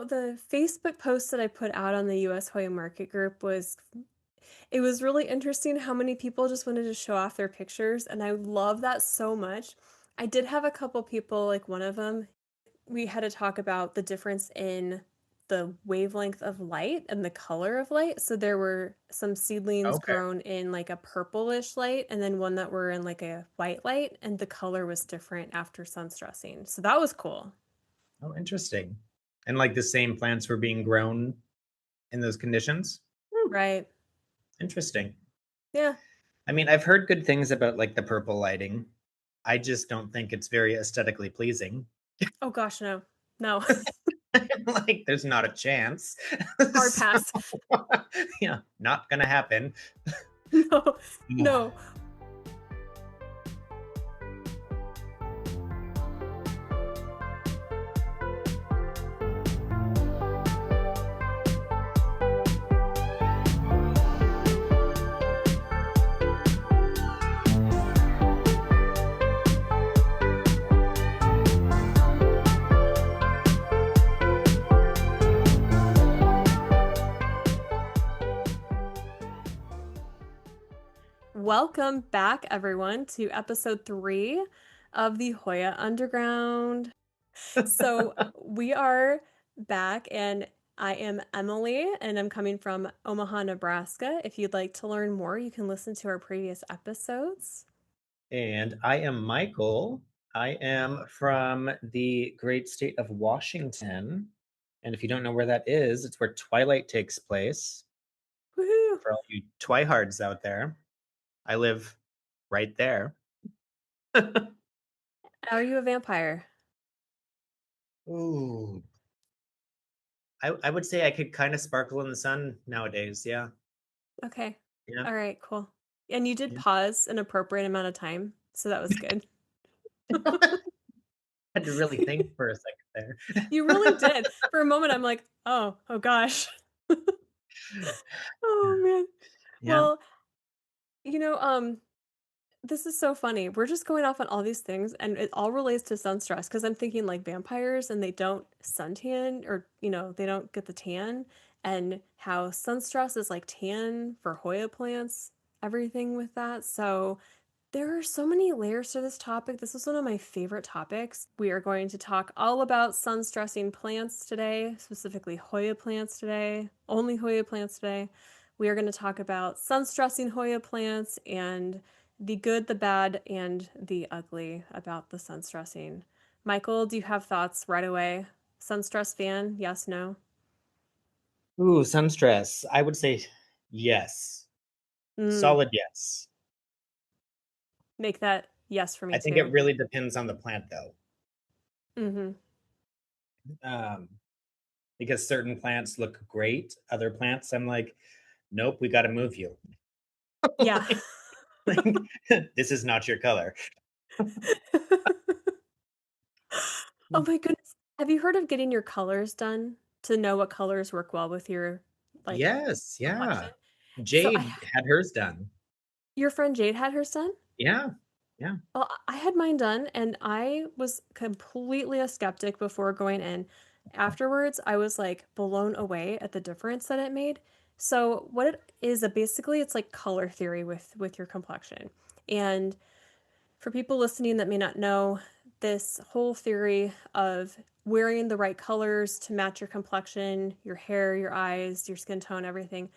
the Facebook post that I put out on the US Hoya Market group it was really interesting how many people just wanted to show off their pictures, and I love that so much. I did have a couple people, like one of them, we had to talk about the difference in the wavelength of light and the color of light. So there were some seedlings Okay. grown in like a purplish light and then one that were in like a white light, and the color was different after sun stressing. So that was cool. Oh, interesting. And like the same plants were being grown in those conditions? Hmm, Right. interesting. Yeah. I mean, I've heard good things about like the purple lighting. I just don't think it's very aesthetically pleasing. Oh gosh, no. No. Like, there's not a chance. Hard So, pass. yeah, not gonna happen. No. No. Welcome back, everyone, to episode 3 of the Hoya Underground. So we are back, and I am Emily, and I'm coming from Omaha, Nebraska. If you'd like to learn more, you can listen to our previous episodes. And I am Michael. I am from the great state of Washington. And if you don't know where that is, it's where Twilight takes place. Woohoo! For all you Twihards out there, I live right there. Are you a vampire? Ooh. I would say I could kind of sparkle in the sun nowadays. Yeah. Okay. Yeah. All right, cool. And you did Yeah. pause an appropriate amount of time, so that was good. Had to really think for a second You really there. did. For a moment, I'm like, oh gosh. Oh man. Yeah. Well, you know, this is so funny. We're just going off on all these things, and it all relates to sun stress because I'm thinking like vampires and they don't suntan or, they don't get the tan, and how sun stress is like tan for Hoya plants, everything with that. So there are so many layers to this topic. This is one of my favorite topics. We are going to talk all about sun stressing plants today, specifically Hoya plants today, only Hoya plants today. We are going to talk about sun stressing Hoya plants and the good, the bad, and the ugly about the sun stressing. Michael, do you have thoughts right away? Sun stress fan? Yes, no? Ooh, sun stress. I would say yes. Mm, Solid yes. make that yes for me I think it too. really depends on the plant though. Mm-hmm. Um, because certain plants look great, other plants I'm like, nope, we got to move you. Yeah. Like, this is not your color. Oh my goodness. Have you heard of getting your colors done to know what colors work well with your like Yes, complexion? yeah. So Jade had hers done. your friend Jade had hers done? Yeah, yeah. Well, I had mine done and I was completely a skeptic before going in. Afterwards, I was like blown away at the difference that it made. So what it is, basically it's like color theory with your complexion. And for people listening that may not know, this whole theory of wearing the right colors to match your complexion, your hair, your eyes, your skin tone, everything,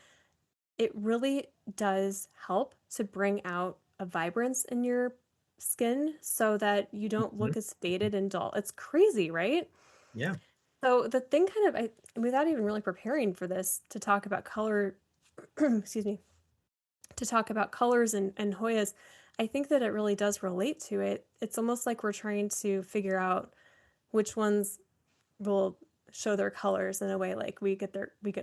it really does help to bring out a vibrance in your skin so that you don't Mhm. look as faded and dull. It's crazy, right? Yeah. So the thing kind of, without even really preparing for this, to talk about color, excuse me, to talk about colors and Hoyas, I think that it really does relate to it. It's almost like we're trying to figure out which ones will show their colors in a way like we get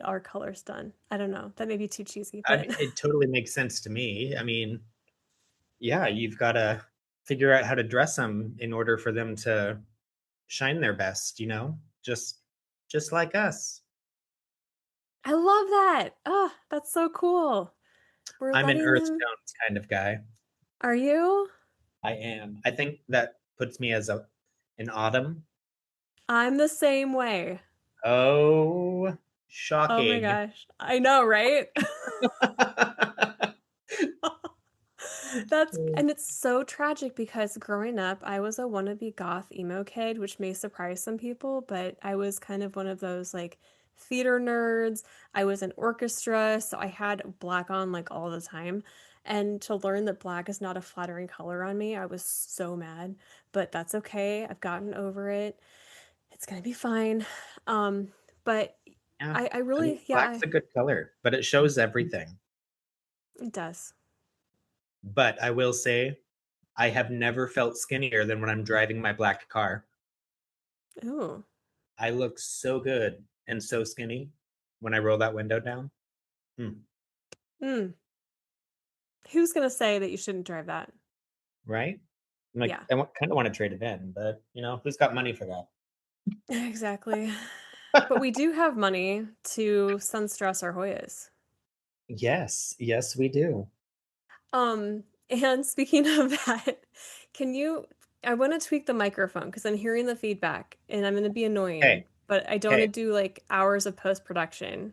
our colors done. I don't know. That may be too cheesy, I but mean, it totally makes sense to me. I mean, yeah, you've got to figure out how to dress them in order for them to shine their best, just like us. I love that. Oh, that's so cool. We're I'm an letting earth them. tones kind of guy. Are you? I am. I think that puts me as a an autumn. I'm the same way. Oh, Oh my shocking. gosh. I know, right? That's Mm. and it's so tragic because growing up, I was a wannabe goth emo kid, which may surprise some people, but I was kind of one of those like theater nerds. I was in orchestra, so I had black on like all the time. And to learn that black is not a flattering color on me, I was so mad. But that's okay. I've gotten over it. It's gonna be fine. Um, but Yeah, I I mean, really, yeah, black's a good color, but it shows everything. it does. But I will say, I have never felt skinnier than when I'm driving my black car. Ooh. I look so good and so skinny when I roll that window down. Hmm, Mm. Who's gonna say that you shouldn't drive that? right? I'm like, Yeah. kind of want to trade it in, but who's got money for Exactly. But that? we do have money to sunstress our Hoyas. Yes, yes, we do. And speaking of that, can you I want to tweak the microphone because I'm hearing the feedback and I'm going to be annoying, Okay, but I don't want okay, to do like hours of post-production.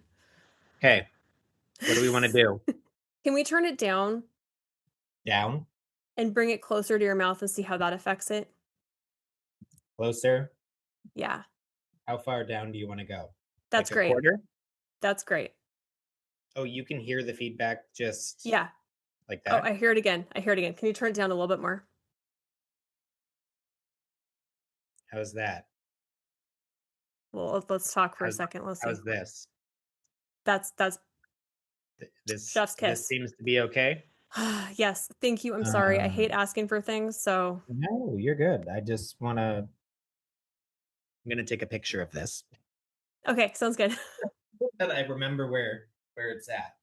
okay. What do we want to do? Can we turn it down Down, and bring it closer to your mouth and see how that affects it? closer. Yeah, How far down do you want to go? that's Like a great. quarter? That's great. Oh, you can hear the feedback just Yeah. like Oh, that? I hear it again. I hear it again. Can you turn it down a little bit more? How's that? Well, let's talk for a How's second. Let's see. how's this? That's chef's This kiss. seems to be okay. Yes, thank you. I'm sorry. I hate Um, asking for things, so no, you're good. I just wanna. I'm gonna take a picture of this okay, sounds good. that I remember where it's at.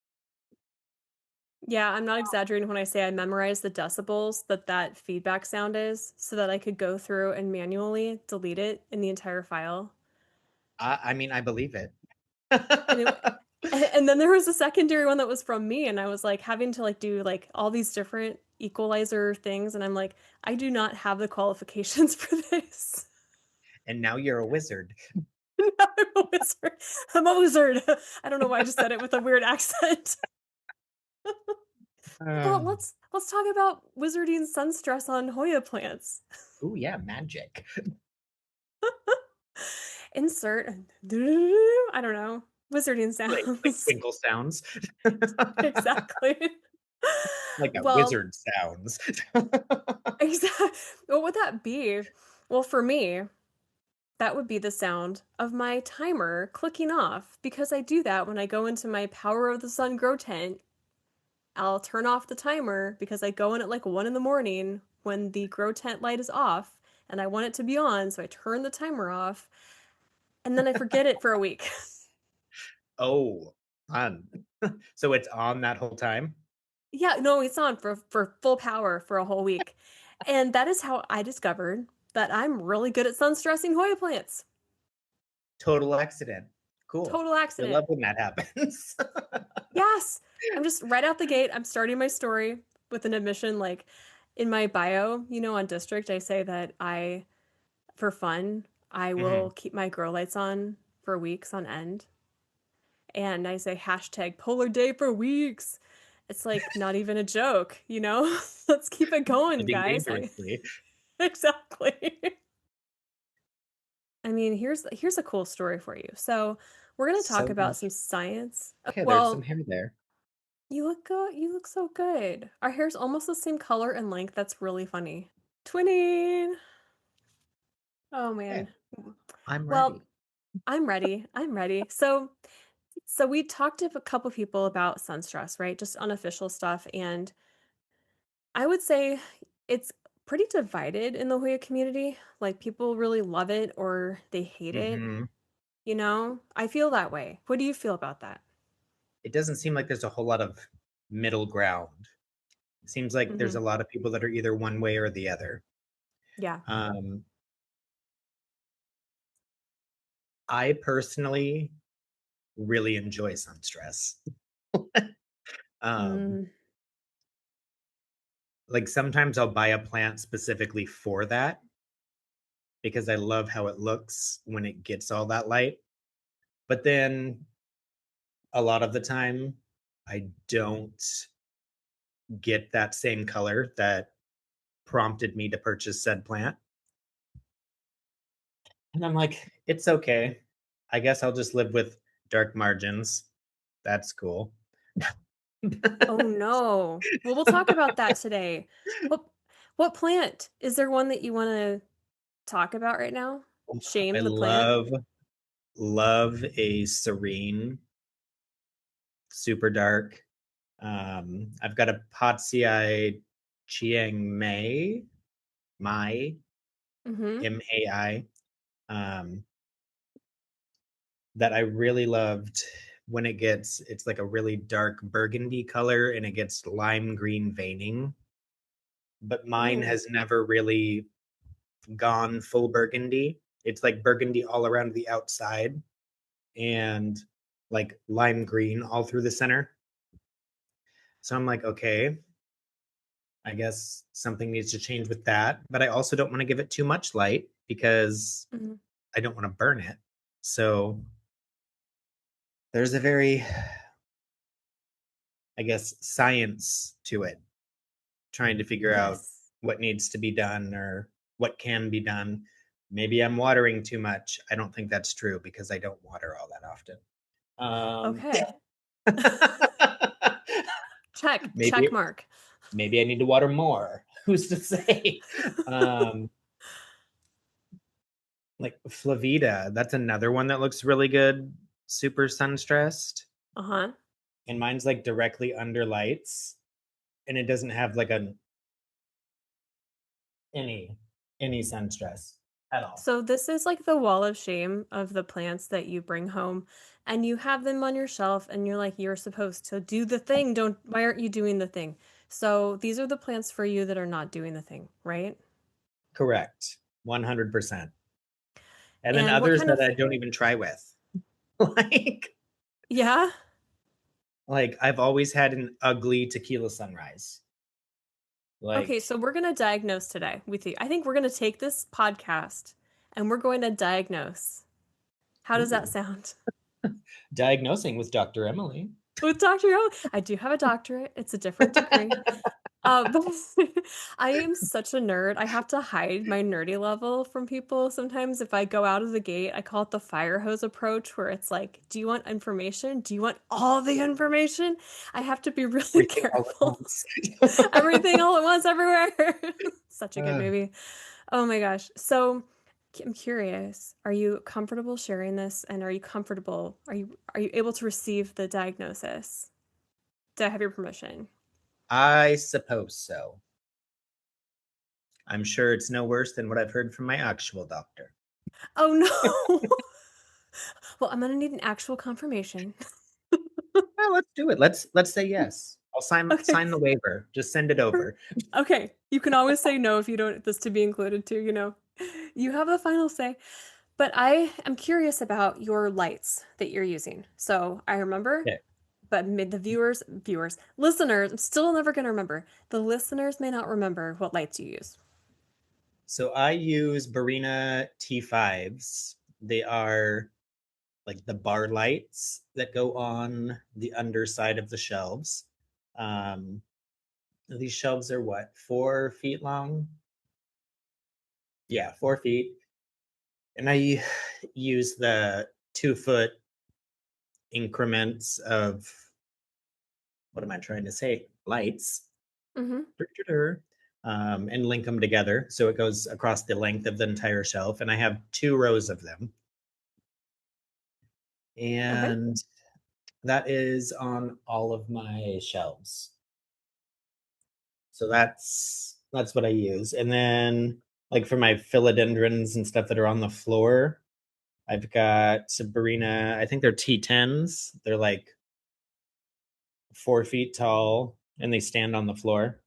Yeah, I'm not exaggerating when I say I memorized the decibels that that feedback sound is so that I could go through and manually delete it in the entire file. I mean, I believe it. And it and then there was a secondary one that was from me and I was like having to like do like all these different equalizer things and I'm like I do not have the qualifications for this. And now you're a wizard. I'm a wizard. I'm a wizard. I don't know why I just said it with a weird accent. Well, Um, let's talk about wizarding sunstress on Hoya plants. oh yeah, magic. Insert I don't know. Wizarding Like sounds. twinkle sounds, Exactly. like a Well, wizard sounds. exactly. What would that be? Well, for me, that would be the sound of my timer clicking off because I do that when I go into my Power of the Sun grow tent. I'll turn off the timer because I go in at like 1 in the morning when the grow tent light is off and I want it to be on, so I turn the timer off and then I forget it for a week. Oh, fun. So it's on that whole time? Yeah, no, it's on for full power for a whole week. And that is how I discovered that I'm really good at sun stressing Hoya plants. Total accident. Cool. Total I accident. love when that happens. Yes. I'm just right out the gate. I'm starting my story with an admission like in my bio, on District, I say that for fun, I will Mhm. keep my grow lights on for weeks on end. And I say hashtag polar day for weeks. It's like not even a joke, you know? Let's keep it going, Living guys. dangerously. Exactly. I mean, here's a cool story for you. So, we're going to talk So about some much. science. Okay, there's some Well, hair there. you look good. You look so good. Our hair's almost the same color and length. That's really funny. Twinning. Oh Okay, man. I'm Well, ready. I'm ready. I'm ready. So we talked to a couple people about sun stress, right? Just unofficial stuff, and I would say it's pretty divided in the Hoya community. Like people really love it or they hate it. Mhm. I feel that way. What do you feel about that? It doesn't seem like there's a whole lot of middle ground. It seems like there's Hmm. a lot of people that are either one way or the other. Yeah. Um, I personally really enjoy sun stress. Um, Mm, like sometimes I'll buy a plant specifically for that because I love how it looks when it gets all that light. But then a lot of the time, I don't get that same color that prompted me to purchase said plant. And I'm like, it's okay. I guess I'll just live with dark margins. That's cool. Oh, no. Well, we'll talk about that today. What what plant? Is there one that you wanna talk about right now? I Shame the plant? love a serene, super dark. I've got a Potsy Chiang Mai, Mhm. Mai, um, that I really loved when it's like a really dark burgundy color and it gets lime green veining. But mine Ooh. has never really gone full burgundy. It's like burgundy all around the outside and like lime green all through the center. So I'm like, okay, I guess something needs to change with that. But I also don't want to give it too much light because Mhm. I don't want to burn it. So there's a very, I guess, science to it, trying to figure out Yes. what needs to be done or what can be done. Maybe I'm watering too much. I don't think that's true because I don't water all that often. Okay. Check maybe mark. maybe I need to water more. Who's to say? Um, like Flavita, that's another one that looks really good. Super sun stressed, Uh-huh. and mine's like directly under lights, and it doesn't have like a any any sun stress at all. So this is like the wall of shame of the plants that you bring home and you have them on your shelf and you're like, you're supposed to do the thing. Don't, why aren't you doing the thing? So these are the plants for you that are not doing the thing, right? Correct, 100%. And then And what others kind that of, I don't even try with, like yeah? I've always had an ugly tequila sunrise. Okay, Like, so we're going to diagnose today with you. I think we're going to take this podcast and we're going to diagnose. How does that ooh, sound? diagnosing with Dr. Emily. With Dr. O, I do have a doctorate. It's a different degree. But I am such a nerd. I have to hide my nerdy level from people sometimes. If I go out of the gate, I call it the fire hose approach, where it's like, do you want information? Do you want all the information? I have to be really Everything all at careful. once. Everything all at once, everywhere. Such a good Uh, movie. Oh my gosh. So I'm curious, are you comfortable sharing this? And are you comfortable? Are you able to receive the diagnosis? Do I have your permission? I suppose so. I'm sure it's no worse than what I've heard from my actual doctor. Oh no. Well, I'm gonna need an actual confirmation. Well, let's do it. Let's say yes. I'll Okay. sign the waiver. Just send it over. Okay. You can always say no if you don't want this to be included too, you know. You have the final say. But I am curious about your lights that you're using. So I remember, Okay. but the listeners, I'm still never gonna remember. The listeners may not remember what lights you use. So I use Barina T5s. They are like the bar lights that go on the underside of the shelves. Um, these shelves are what, 4 feet long? Yeah, 4 feet. And I use the 2 foot increments of what am I trying to say? Lights. Mm-hmm. And link them together so it goes across the length of the entire shelf. And I have 2 rows of them. Okay. And that is on all of my shelves. So that's what I use. And then like for my philodendrons and stuff that are on the floor, I've got Sabrina, I think they're T10s. They're like 4 feet tall and they stand on the floor.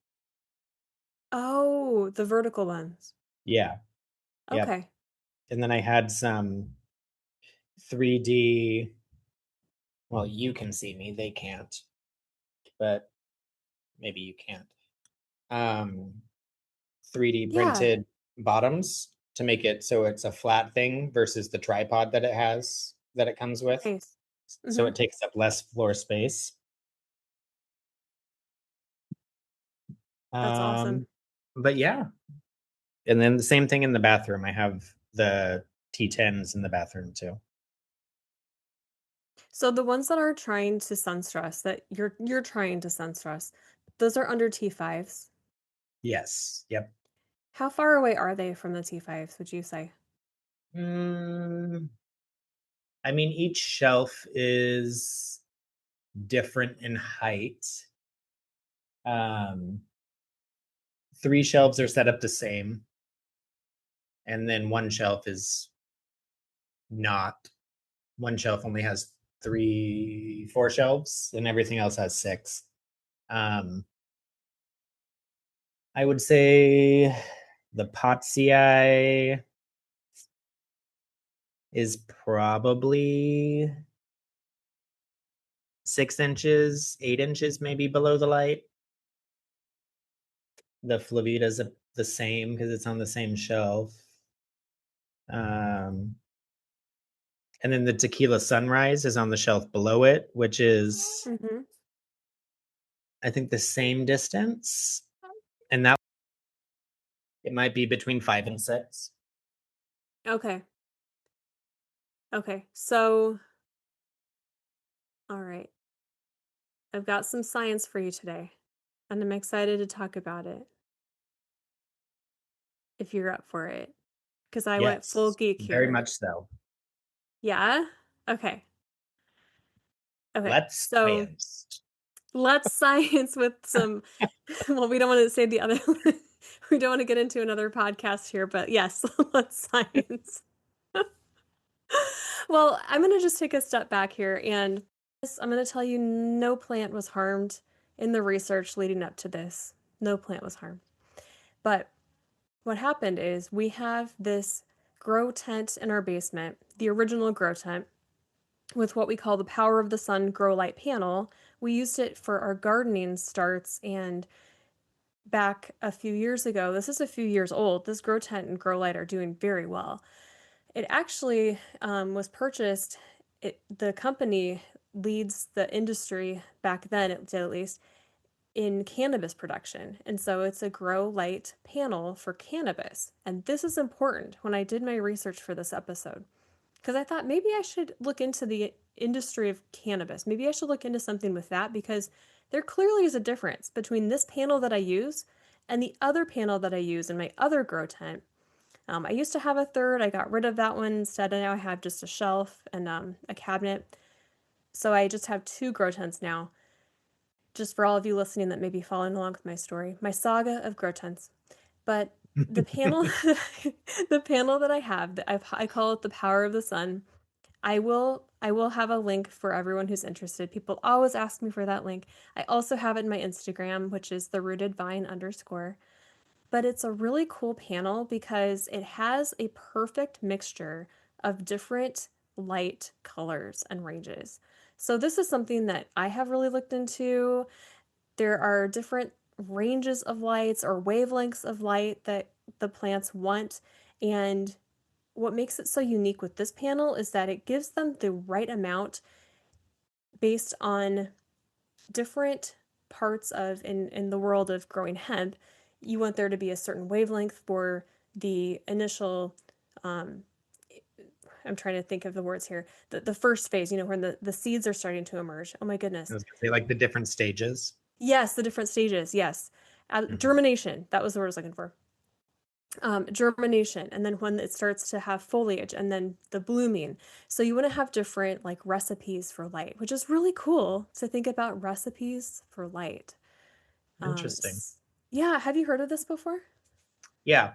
Oh, the vertical ones. Yeah. Yep. Okay. And then I had some 3D, well, you can see me, they can't, but maybe you can't. Um 3D Yeah. printed bottoms to make it so it's a flat thing versus the tripod that it has. that it comes with, Nice. so Mhm. it takes up less floor space. That's awesome. Um, but yeah, and then the same thing in the bathroom. I have the T10s in the bathroom too. So the ones that are trying to sun stress that you're trying to sun stress, those are under T5s. Yes. Yep. How far away are they from the T5s, would you say? Mm, I mean, each shelf is different in height. Um, three shelves are set up the same, and then one shelf is not. One shelf only has three, four shelves, and everything else has six. Um, I would say the Potsy is probably 6 inches, 8 inches maybe below the light. The Flavita's the same because it's on the same shelf. Um, and then the Tequila Sunrise is on the shelf below it, which is, Mhm. I think, the same distance. And that it might be between 5 and 6. Okay. Okay. So, all right. I've got some science for you today, and I'm excited to talk about it if you're up for it. Because I went full Yes, geek very here. much so. Yeah? Okay. Okay. Let's So science. let's science with some, well, we don't want to say the other, we don't want to get into another podcast here, but yes, let's science. Well, I'm going to just take a step back here and I'm going to tell you no plant was harmed in the research leading up to this. No plant was harmed. But what happened is we have this grow tent in our basement, the original grow tent, with what we call the Power of the Sun grow light panel. We used it for our gardening starts, and back a few years ago, this is a few years old, this grow tent and grow light are doing very well. It actually was purchased, the company leads the industry back then, it did at least, in cannabis production. And so it's a grow light panel for cannabis. And this is important when I did my research for this episode because I thought maybe I should look into the industry of cannabis. Maybe I should look into something with that because there clearly is a difference between this panel that I use and the other panel that I use in my other grow tent. I used to have a third. I got rid of that one. Instead, now I have just a shelf and a cabinet. So I just have two grow tents now. Just for all of you listening that may be following along with my story, my saga of grow tents. But the panel, the panel that I have, I call it the Power of the Sun. I will have a link for everyone who's interested. People always ask me for that link. I also have it in my Instagram, which is the rooted vine underscore. But it's a really cool panel because it has a perfect mixture of different light colors and ranges. So this is something that I have really looked into. There are different ranges of lights or wavelengths of light that the plants want. And what makes it so unique with this panel is that it gives them the right amount based on different parts of in the world of growing hemp. You want there to be a certain wavelength for the initial um, I'm trying to think of the words here. The first phase, when the seeds are starting to emerge. Oh my I goodness. was gonna say like the different stages. Yes, the different stages. Yes. Mhm. Germination. That was the word I was looking for. Germination, and then when it starts to have foliage, and then the blooming. So you want to have different like recipes for light, which is really cool to think about recipes for light. Um, Interesting. yeah, have you heard of this before? Yeah,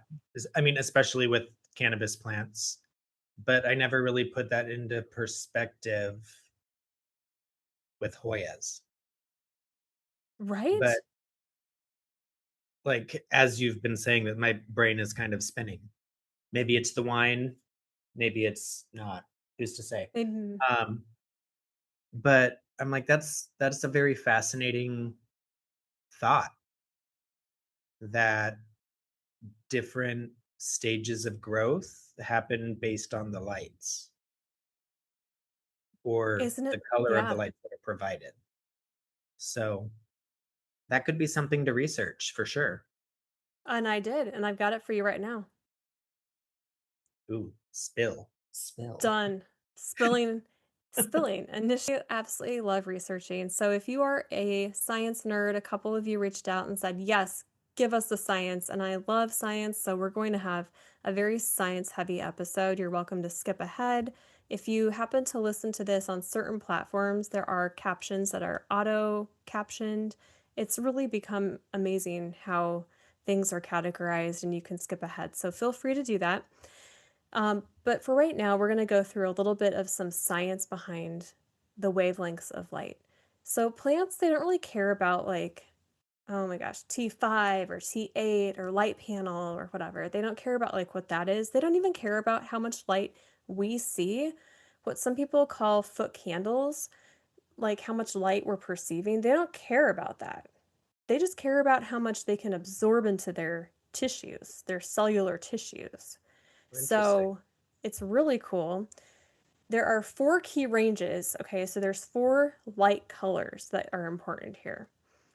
I mean, especially with cannabis plants, but I never really put that into perspective with Hoyas. Right? But like as you've been saying, that my brain is kind of spinning. Maybe it's the wine, maybe it's not. Who's to say? And Um, but I'm like, that's a very fascinating thought that different stages of growth happen based on the lights. or Isn't the it? color of the Yeah. lights that are provided. So that could be something to research for sure. And I did, and I've got it for you right now. Ooh, spill, spill. Done. Spilling spilling. Initially, absolutely love researching. So if you are a science nerd, a couple of you reached out and said, "Yes, give us the science." And I love science, so we're going to have a very science-heavy episode. You're welcome to skip ahead. If you happen to listen to this on certain platforms, there are captions that are auto captioned. It's really become amazing how things are categorized and you can skip ahead. So feel free to do that. But for right now, we're going to go through a little bit of some science behind the wavelengths of light. So plants, they don't really care about like, oh my gosh, T5 or T8 or light panel or whatever. They don't care about like what that is. They don't even care about how much light we see. What some people call foot candles, like how much light we're perceiving, they don't care about that. They just care about how much they can absorb into their tissues, their cellular tissues. Interesting. So it's really cool. There are four key ranges. Okay, so there's four light colors that are important here.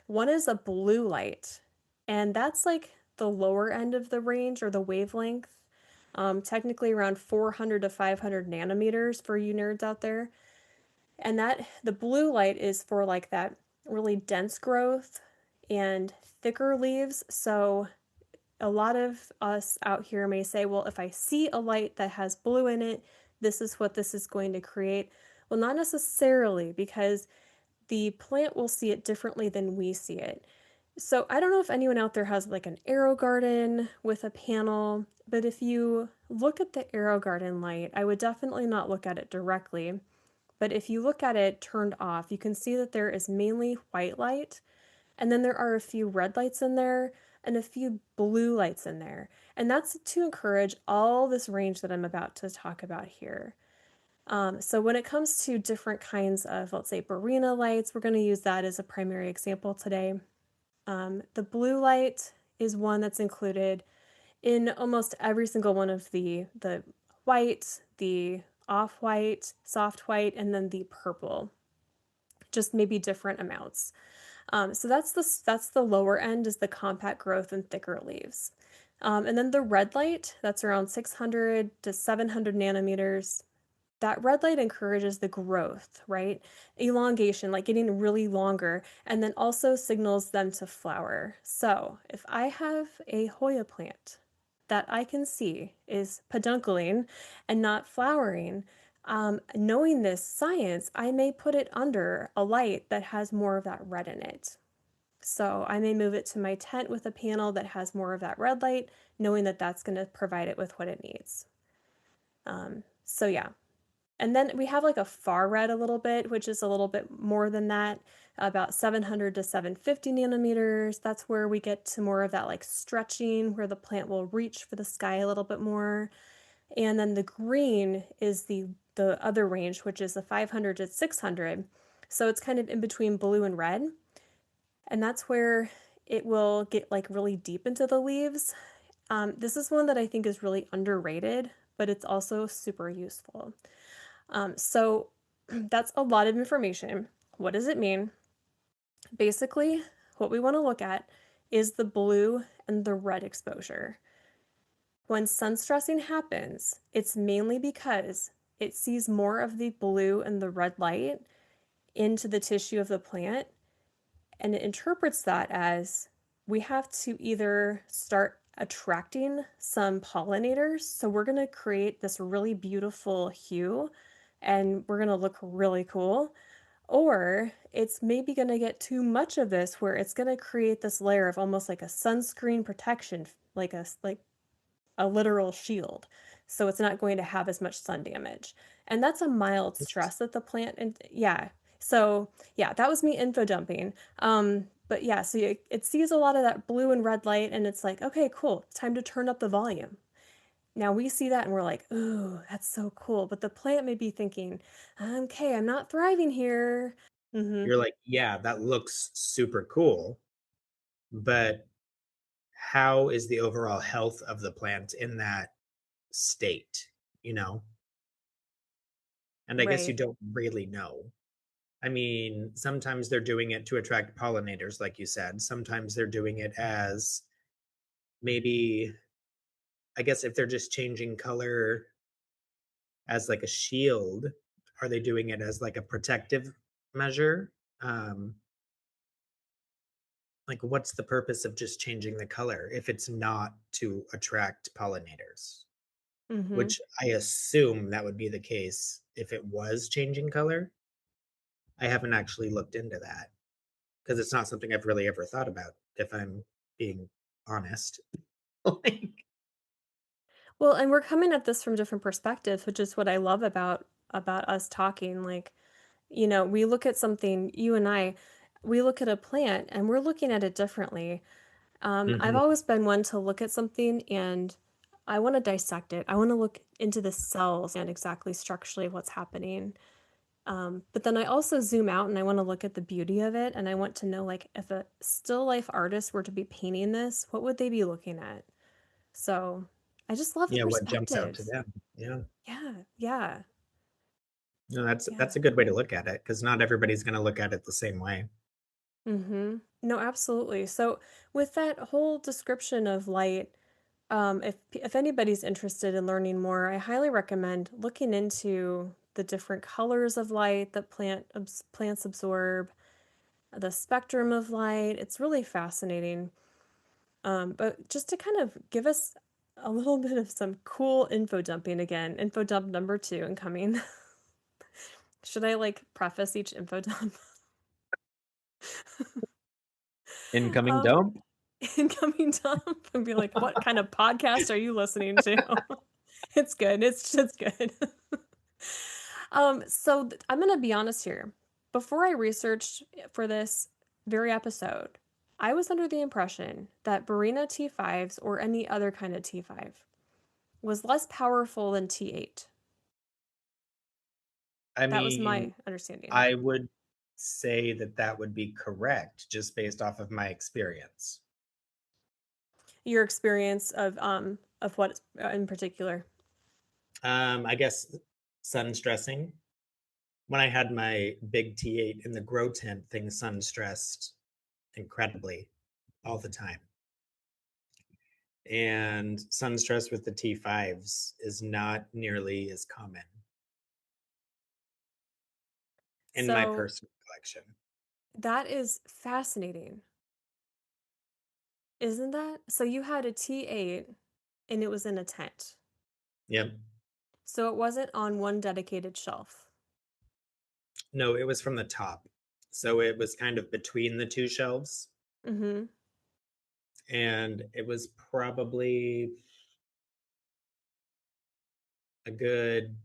One is a blue light, and that's like the lower end of the range or the wavelength. Technically around 400 to 500 nanometers for you nerds out there. And that the blue light is for like that really dense growth and thicker leaves. So a lot of us out here may say, well, if I see a light that has blue in it, this is what this is going to create. Well, not necessarily, because the plant will see it differently than we see it. So I don't know if anyone out there has like an arrow garden with a panel, but if you look at the arrow garden light, I would definitely not look at it directly. But if you look at it turned off, you can see that there is mainly white light, and then there are a few red lights in there and a few blue lights in there. And that's to encourage all this range that I'm about to talk about here. So when it comes to different kinds of, let's say, Barina lights, we're going to use that as a primary example today. The blue light is one that's included in almost every single one of the white, the off-white, soft white, and then the purple, just maybe different amounts. So that's the lower end is the compact growth and thicker leaves. And then the red light, that's around 600 to 700 nanometers. That red light encourages the growth, right? Elongation, like getting really longer, and then also signals them to flower. So if I have a Hoya plant that I can see is pedunculing and not flowering, knowing this science, I may put it under a light that has more of that red in it. So I may move it to my tent with a panel that has more of that red light, knowing that that's going to provide it with what it needs. So yeah. And then we have like a far red a little bit, which is a little bit more than that, about 700 to 750 nanometers. That's where we get to more of that like stretching, where the plant will reach for the sky a little bit more. And then the green is the other range, which is the 500 to 600. So it's kind of in between blue and red. And that's where it will get like really deep into the leaves. This is one that I think is really underrated, but it's also super useful. So that's a lot of information. What does it mean? Basically, what we want to look at is the blue and the red exposure. When sun stressing happens, it's mainly because it sees more of the blue and the red light into the tissue of the plant, and it interprets that as we have to either start attracting some pollinators. So we're going to create this really beautiful hue and we're going to look really cool. Or it's maybe going to get too much of this where it's going to create this layer of almost like a sunscreen protection, like a literal shield. So it's not going to have as much sun damage. And that's a mild stress that the plant and yeah. So yeah, that was me info dumping. But yeah, so it sees a lot of that blue and red light and it's like, okay, cool. It's time to turn up the volume. Now we see that and we're like, ooh, that's so cool. But the plant may be thinking, okay, I'm not thriving here. Mm-hmm. You're like, yeah, that looks super cool, but how is the overall health of the plant in that state? You know, And I guess you Right. don't really know. I mean, sometimes they're doing it to attract pollinators, like you said. Sometimes they're doing it as maybe, I guess, if they're just changing color as like a shield, are they doing it as like a protective measure? Um, like, what's the purpose of just changing the color if it's not to attract pollinators? Mhm. Which I assume that would be the case if it was changing color. I haven't actually looked into that because it's not something I've really ever thought about, if I'm being honest. Like, Well, and we're coming at this from different perspectives, which is what I love about us talking. Like, we look at something, you and I, we look at a plant and we're looking at it differently. I've mhm. always been one to look at something and I want to dissect it. I want to look into the cells and exactly structurally what's happening. But then I also zoom out and I want to look at the beauty of it. And I want to know, like, if a still life artist were to be painting this, what would they be looking at? So I just love the Yeah, what jumps out to perspectives. them. Yeah. Yeah, yeah, No, that's yeah. a good way to look at it because not everybody's gonna look at it the same way. No, absolutely. So with that whole description of light, if anybody's interested in learning more, I highly recommend looking into the different colors of light that plants absorb, the spectrum of light. It's really fascinating. But just to kind of give us a little bit of some cool info dumping again, info dump number two incoming. Should I like preface each info dump? Incoming Um, dump? incoming dump and be like, what kind of podcast are you listening to? It's good. It's good. I'm gonna be honest here. Before I researched for this very episode, I was under the impression that Barina T5s or any other kind of T5 was less powerful than T8. I That was mean, my understanding. I would say that that would be correct just based off of my experience. Your experience of what in particular? I guess sun stressing. When I had my big T8 in the grow tent, things sun stressed incredibly all the time. And sun stress with the T5s is not nearly as common in my So personal collection. that is fascinating, isn't that? So you had a T8 and it was in a tent. Yep. So it wasn't on one dedicated shelf. No, it was from the top. So it was kind of between the two shelves. Mm-hmm. And it was probably a good,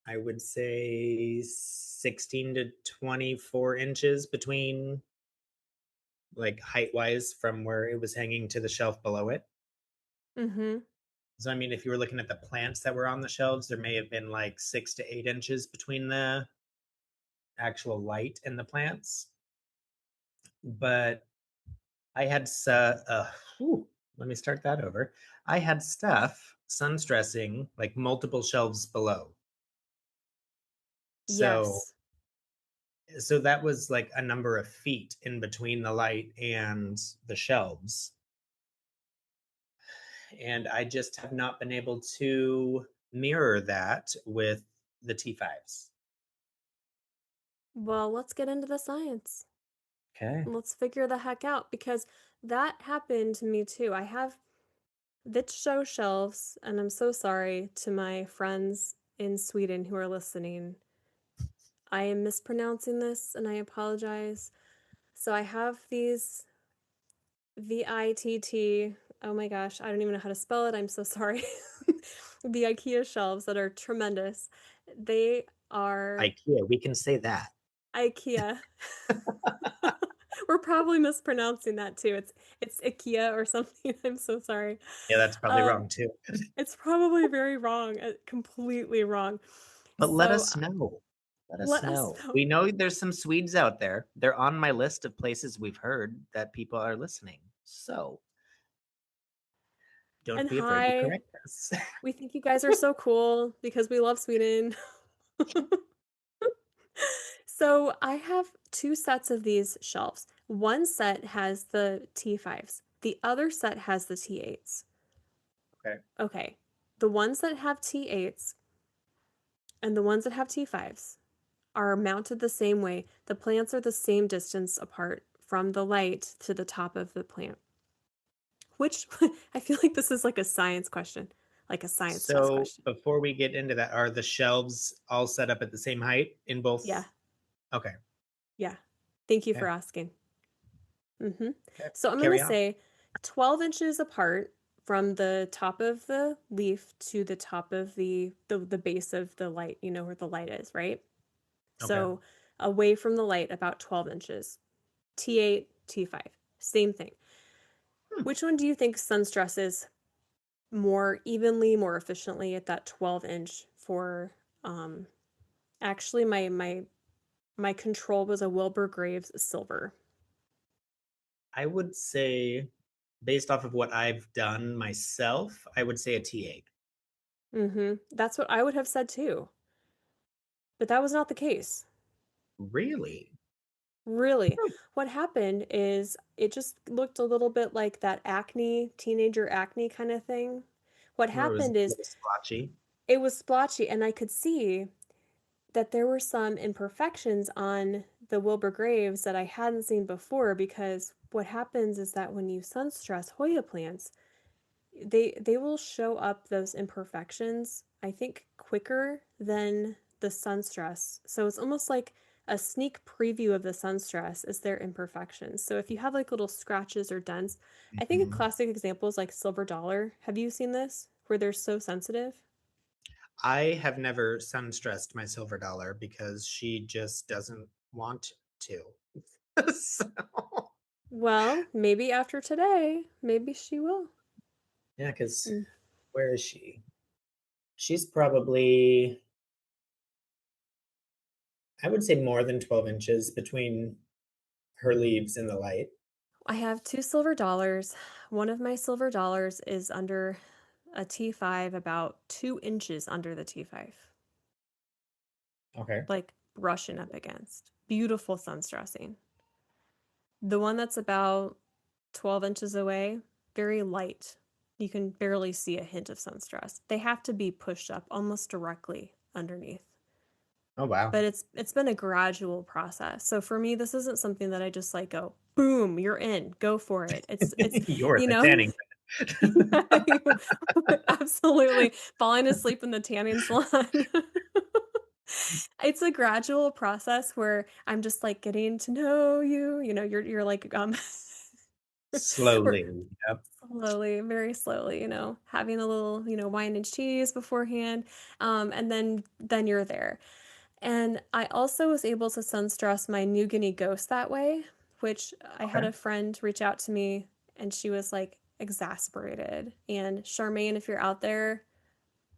I would say, 16 to 24 inches between, like, height wise from where it was hanging to the shelf below it. Mm-hmm. So, I mean, if you were looking at the plants that were on the shelves, there may have been like 6 to 8 inches between the actual light and the plants. But I had, whew, let me start that over. I had stuff sun stressing like multiple shelves below. So Yes. so that was like a number of feet in between the light and the shelves. And I just have not been able to mirror that with the T5s. Well, let's get into the science. Okay. Let's figure the heck out because that happened to me too. I have Vitcho shelves, and I'm so sorry to my friends in Sweden who are listening. I am mispronouncing this and I apologize. So I have these VITT. Oh my gosh, I don't even know how to spell it. I'm so sorry. The IKEA shelves that are tremendous. They are IKEA, we can say that. IKEA. We're probably mispronouncing that too. It's IKEA or something. I'm so sorry. Yeah, that's probably Um, wrong too. it's probably very wrong, completely wrong. But let So us know. Let us let us know. We know. know there's some Swedes out there. They're on my list of places we've heard that people are listening. So don't And be afraid to hi, correct us. we think you guys are so cool because we love Sweden. So I have two sets of these shelves. One set has the T5s. The other set has the T8s. Okay. Okay. The ones that have T8s and the ones that have T5s are mounted the same way. The plants are the same distance apart from the light to the top of the plant. Which I feel like this is like a science question, like a science test So question. before we get into that, are the shelves all set up at the same height in Yeah. both? Okay. Yeah. Thank you for Okay. asking. Hmm. Okay. So I'm going to Carry on. say 12 inches apart from the top of the leaf to the top of the base of the light, you know where the light is, right? Okay. So away from the light about 12 inches. T8, T5. Same thing. Hmm. Which one do you think sun stresses more evenly, more efficiently at that 12-inch for um actually my control was a Wilbur Graves silver. I would say, based off of what I've done myself, I would say a T8. That's what I would have said too. But that was not the case. Really? Really. Hmm. What happened is it just looked a little bit like that acne, teenager acne kind of thing. What Where it was a happened is little splotchy. it was splotchy, and I could see that there were some imperfections on the Wilbur Graves that I hadn't seen before because what happens is that when you sun stress Hoya plants, they will show up those imperfections, I think, quicker than the sun stress. So it's almost like a sneak preview of the sun stress is their imperfections. So if you have like little scratches or dents, I think a Mhm. classic example is like silver dollar. Have you seen this where they're so sensitive? I have never sun stressed my silver dollar because she just doesn't want to. So, Well, maybe after today, maybe she will. yeah, because Mm. where is she? She's probably, I would say, more than 12 inches between her leaves and the light. I have two silver dollars. One of my silver dollars is under a T5, about 2 inches under the T5, Okay. like brushing up against. Beautiful sun stressing. The one that's about 12 inches away, very light. You can barely see a hint of sun stress. They have to be pushed up almost directly underneath. Oh, wow. But it's been a gradual process. So for me, this isn't something that I just like go, boom, you're in, go for it. It's You're you the know, tanning bed. absolutely falling asleep in the tanning salon. It's a gradual process where I'm just like getting to know you. You know, you're like we're Slowly. Yep. slowly, very slowly, having a little, wine and cheese beforehand. And then you're there. And I also was able to sunstress my New Guinea ghost that way, which I had Okay. a friend reach out to me and she was like exasperated. And Charmaine, if you're out there,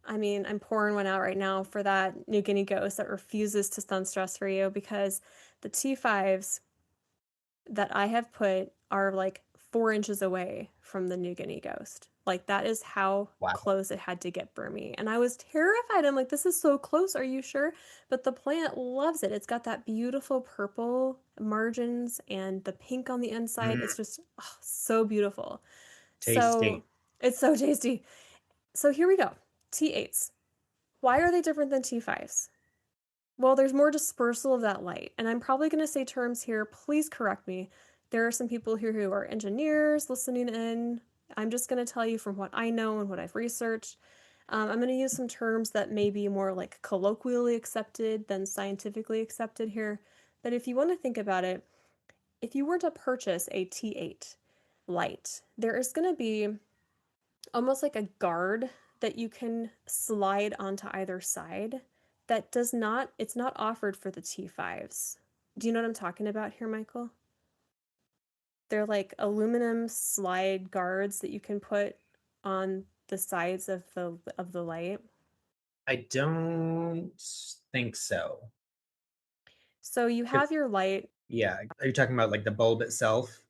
I mean, I'm pouring one out right now for that New Guinea ghost that refuses to sunstress for you because the T5s that I have put are like 4 inches away from the New Guinea ghost. Like that is how Wow. close it had to get for me. And I was terrified. I'm like, this is so close. Are you sure? But the plant loves it. It's got that beautiful purple margins and the pink on the inside. Mm, It's just so beautiful. So tasty. it's so tasty. So here we go. T8s. Why are they different than T5s? Well, there's more dispersal of that light. And I'm probably going to say terms here. Please correct me. There are some people here who are engineers listening in. I'm just going to tell you from what I know and what I've researched. I'm going to use some terms that may be more like colloquially accepted than scientifically accepted here. But if you want to think about it, if you were to purchase a T8 light, there is going to be almost like a guard that you can slide onto either side that does not it's not offered for the T5s. Do you know what I'm talking about here, Michael? They're like aluminum slide guards that you can put on the sides of the light. I don't think so. So you 'Cause- have your light, yeah. Are you talking about like the bulb itself?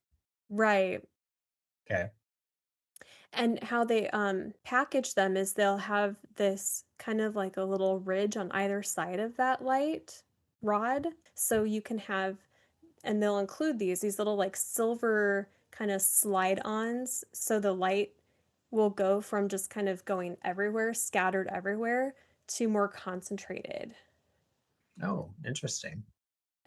right? Okay. And how they, package them is they'll have this kind of like a little ridge on either side of that light rod, so you can have, and they'll include these little like silver kind of slide-ons, so the light will go from just kind of going everywhere, scattered everywhere, to more concentrated. Oh, interesting.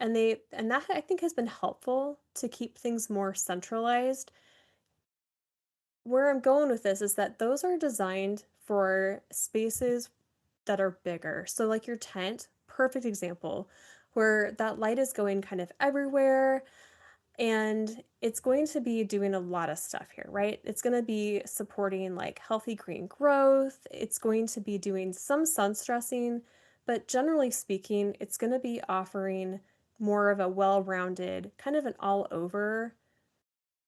And that I think has been helpful to keep things more centralized. Where I'm going with this is that those are designed for spaces that are bigger. So, like your tent, perfect example, where that light is going kind of everywhere and it's going to be doing a lot of stuff here, right? It's going to be supporting like healthy green growth. It's going to be doing some sun stressing, but generally speaking, it's going to be offering more of a well rounded, kind of an all over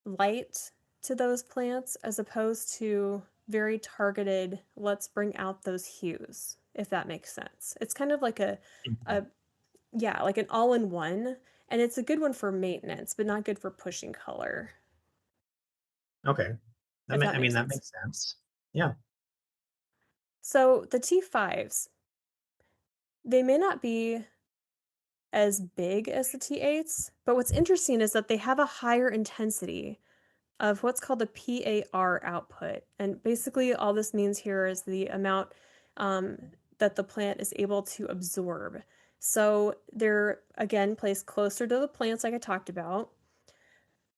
light to those plants as opposed to very targeted, let's bring out those hues, if that makes sense. It's kind of like Mhm. a yeah, like an all-in-one, and it's a good one for maintenance, but not good for pushing color, Okay. if that I mean, makes that sense. makes sense. Yeah. So the T5s, they may not be as big as the T8s, but what's interesting is that they have a higher intensity of what's called the PAR output. And basically, all this means here is the amount that the plant is able to absorb. So they're, again, placed closer to the plants, like I talked about.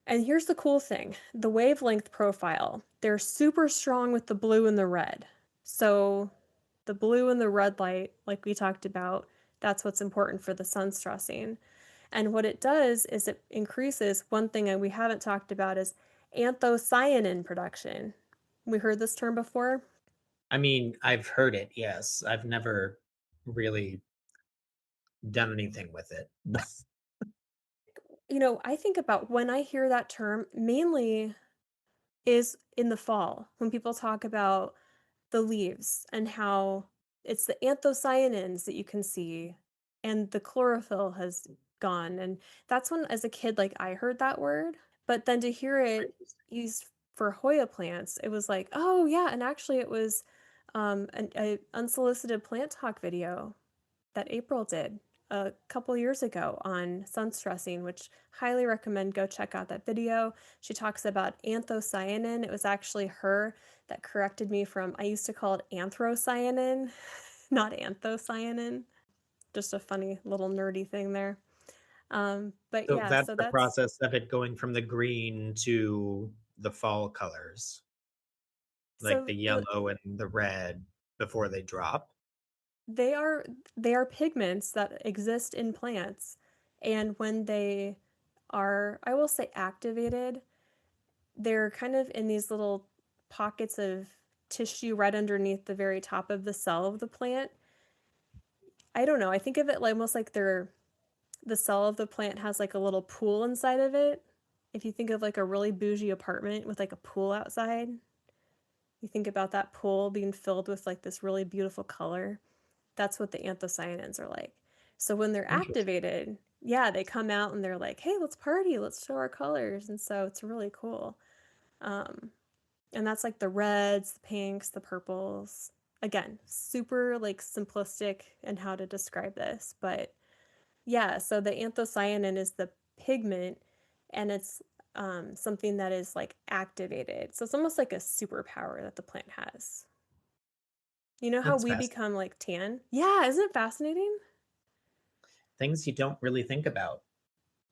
And here's the cool thing, the wavelength profile. They're super strong with the blue and the red. So the blue and the red light, like we talked about, that's what's important for the sun stressing. And what it does is it increases one thing that we haven't talked about is anthocyanin production. We heard this term before. I mean, I've heard it, yes. I've never really done anything with it. You know, I think about when I hear that term, mainly is in the fall when people talk about the leaves and how it's the anthocyanins that you can see and the chlorophyll has gone. And that's when, as a kid, like I heard that word. But then to hear it used for Hoya plants, it was like, oh, yeah. And actually, it was a unsolicited plant talk video that April did a couple years ago on sun stressing, which highly recommend go check out that video. She talks about anthocyanin. It was actually her that corrected me from I used to call it anthocyanin, not anthocyanin. Just a funny little nerdy thing there. But So yeah, that's so the that's process of it going from the green to the fall colors, like the so the yellow and the red before they drop. they are they are pigments that exist in plants, and when they are, I will say, activated, they're kind of in these little pockets of tissue right underneath the very top of the cell of the plant. I don't know. I think of it like almost like the cell of the plant has like a little pool inside of it. If you think of like a really bougie apartment with like a pool outside, you think about that pool being filled with like this really beautiful color. That's what the anthocyanins are like. So when they're Interesting. activated, yeah, they come out and they're like, "Hey, let's party, let's show our colors." And so it's really cool. Um, and that's like the reds, the pinks, the purples. Again, super like simplistic in how to describe this, but yeah, so the anthocyanin is the pigment and it's something that is like activated. So it's almost like a superpower that the plant has. You know how That's we fascinating. become like tan? Yeah, isn't it fascinating? Things you don't really think about,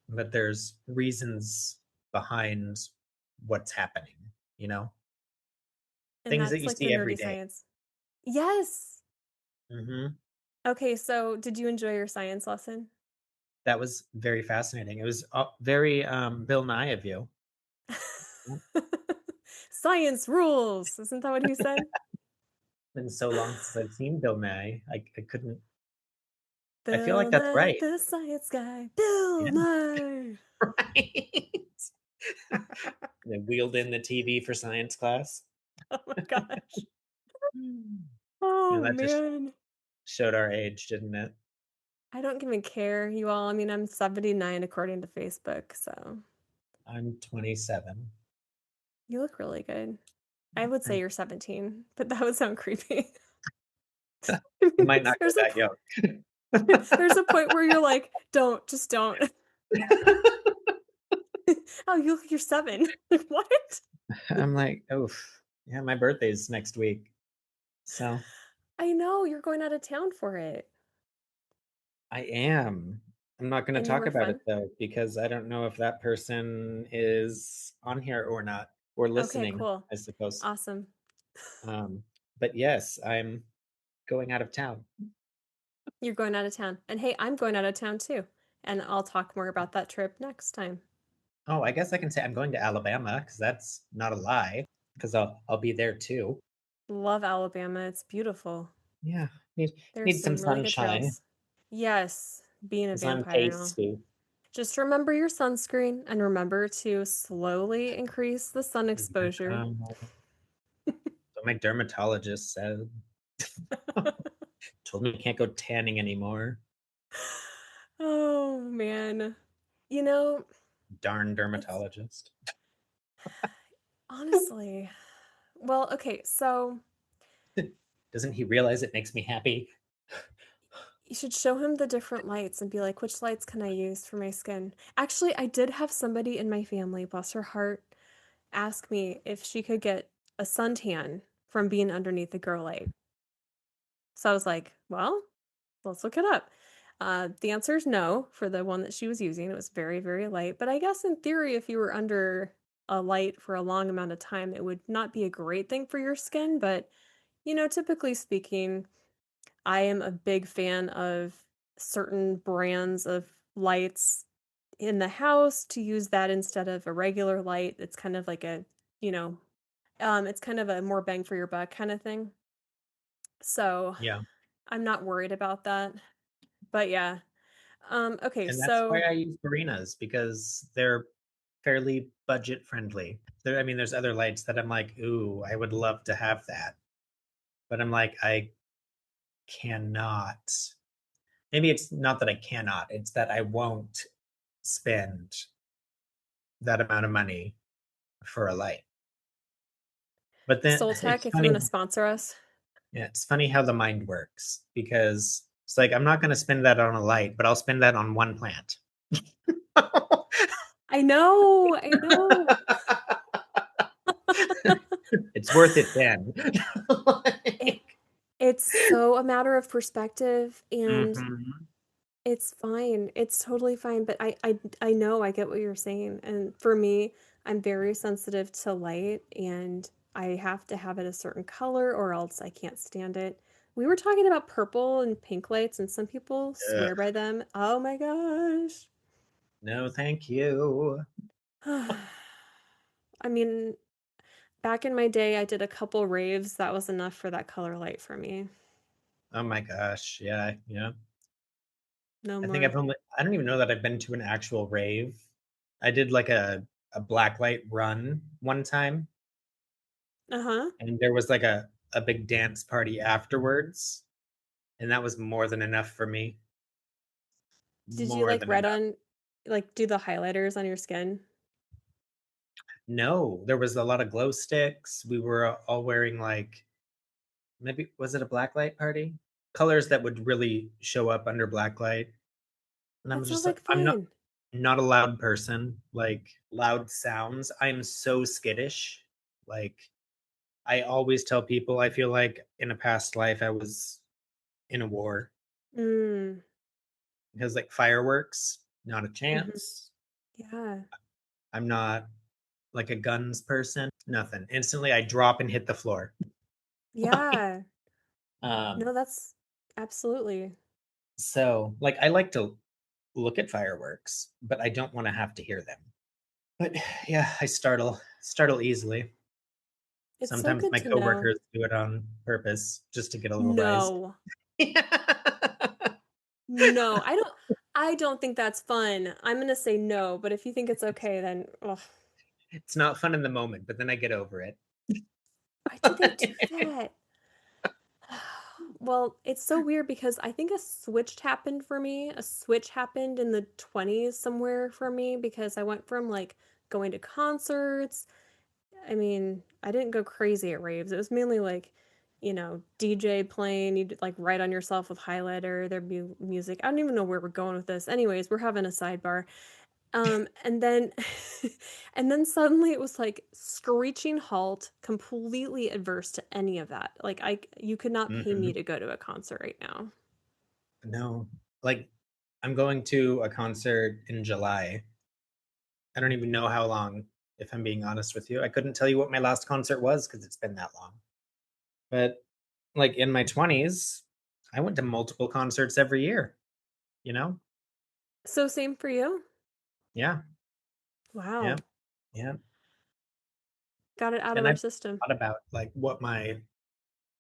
but there's reasons behind what's happening, you know? And Things that that's you like the see every nerdy day. science. Yes. Mhm. Okay, so did you enjoy your science lesson? That was very fascinating. It was, very, Bill Nye of you. Yeah. Science rules. Isn't that what he said? Been so long since I've seen Bill Nye. I couldn't I feel like Bill that's Nye, right. the science guy. Bill Yeah, Nye. right. They wheeled in the TV for science class. Oh my gosh. Mm. Oh That just man. showed our age, didn't it? I don't even care, you all. I mean, I'm 79 according to Facebook, so I'm 27. you look really good. I would say you're 17, but that would sound creepy. It might not go There's a that young. there's a point where you're like, "Don't, just don't." "Oh, you look like you're 7." Like, "What?" I'm like, "Oof, yeah, my birthday's next week." So, "I know, you're going out of town for it." I am. I'm not gonna talk Anywhere about it fun? though, because I don't know if that person is on here or not, or Okay, listening, cool. I suppose. Awesome. Um, but yes, I'm going out of town. You're going out of town. And hey, I'm going out of town too. And I'll talk more about that trip next time. Oh, I guess I can say I'm going to Alabama because that's not a lie. Because I'll be there too. Love Alabama. It's beautiful. Yeah, need There's need some some really good sunshine, trails. Yes, being a sun vampire and all. tasty. Just remember your sunscreen and remember to slowly increase the sun exposure. So my dermatologist said, told me I can't go tanning anymore. Oh man. You know, Darn it's dermatologist. honestly. Well, okay, so Doesn't he realize it makes me happy? you should show him the different lights and be like, which lights can I use for my skin? Actually, I did have somebody in my family, bless her heart, ask me if she could get a suntan from being underneath the grow light. So I was like, well, let's look it up. The answer is no for the one that she was using. It was very, very light. But I guess in theory, if you were under a light for a long amount of time, it would not be a great thing for your skin. But, typically speaking, I am a big fan of certain brands of lights in the house to use that instead of a regular light. It's kind of like you know, it's kind of a more bang for your buck kind of thing. So Yeah. I'm not worried about that. But yeah. Okay, And that's why so I use Barinas because they're fairly budget friendly. I mean, there's other lights that I'm like, ooh, I would love to have that. But I'm like, I cannot. Maybe it's not that I cannot, it's that I won't spend that amount of money for a light. But then Soul it's Tech, if you funny. want to sponsor us. Yeah, it's funny how the mind works because it's like I'm not going to spend that on a light, but I'll spend that on one plant. I know, I know. It's worth it then. It Like, it's so a matter of perspective and mhm. it's fine. It's totally fine, but I know I get what you're saying. And for me, I'm very sensitive to light and I have to have it a certain color or else I can't stand it. We were talking about purple and pink lights and some people swear Ugh, by them. Oh my gosh. no, thank you. I mean, back in my day, I did a couple raves. That was enough for that color light for me. Oh my gosh, yeah, yeah. No I think more. I don't even know that I've been to an actual rave. I did like a black light run one time, Uh-huh. and there was like a big dance party afterwards, and that was more than enough for me. Did you More like than enough. do the highlighters on your skin? No, there was a lot of glow sticks. We were all wearing like maybe was it a black light party? Colors that would really show up under black light. And I'm That sounds just like, like I'm fun. not a loud person. Like loud sounds. I'm so skittish. Like I always tell people I feel like in a past life I was in a war Mm. because like fireworks, not a Hmm. chance. Yeah. I'm not like a guns person. Nothing. Instantly I drop and hit the floor. Like, Yeah. um No, that's absolutely. so like I like to look at fireworks, but I don't want to have to hear them. But yeah, I startle easily. It's so Sometimes good my to know. coworkers do it on purpose just to get a little rise. No. No, I don't think that's fun. I'm gonna say no, but if you think it's okay, then ugh. It's not fun in the moment, but then I get over it. Why do they do that? Well, it's so weird because I think a switch happened for me. A switch happened in the 20s somewhere for me because I went from like going to concerts. I mean, I didn't go crazy at raves. It was mainly like, DJ playing, you'd like write on yourself with highlighter, there'd be music. I don't even know where we're going with this. Anyways, we're having a sidebar. And then and then suddenly it was like screeching halt, completely adverse to any of that. Like you could not pay me Mhm. to go to a concert right now. No. Like, I'm going to a concert in July. I don't even know how long, if I'm being honest with you. I couldn't tell you what my last concert was because it's been that long. But, like, in my 20s, I went to multiple concerts every year, you know? So same for you? Yeah, yeah, Wow. yeah. Got it out of And our I've system. thought about, like, what my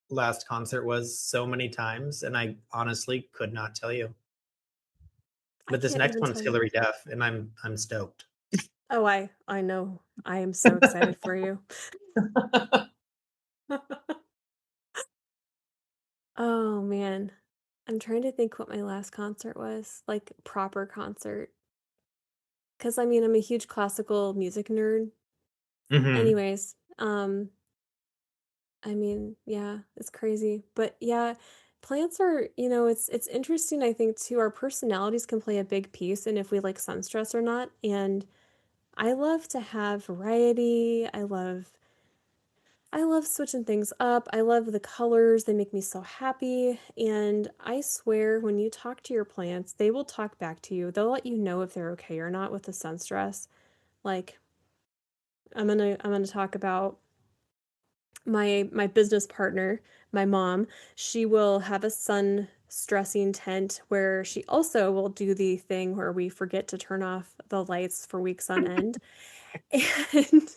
last concert was so many times, and I honestly could not tell you. I But this can't next even one's tell you. Hilary Duff, and I'm stoked. Oh, I know. I am so excited for you. Oh man. I'm trying to think what my last concert was, like proper concert. 'Cause I mean, I'm a huge classical music nerd. Mhm. Anyways, I mean, yeah, it's crazy. But yeah, plants are, it's interesting, I think, too. Our personalities can play a big piece in if we like sunstress or not. And I love to have variety. I love switching things up. I love the colors. They make me so happy. And I swear, when you talk to your plants, they will talk back to you. They'll let you know if they're okay or not with the sun stress. Like, I'm gonna talk about my business partner, my mom. She will have a sun stressing tent where she also will do the thing where we forget to turn off the lights for weeks on end. And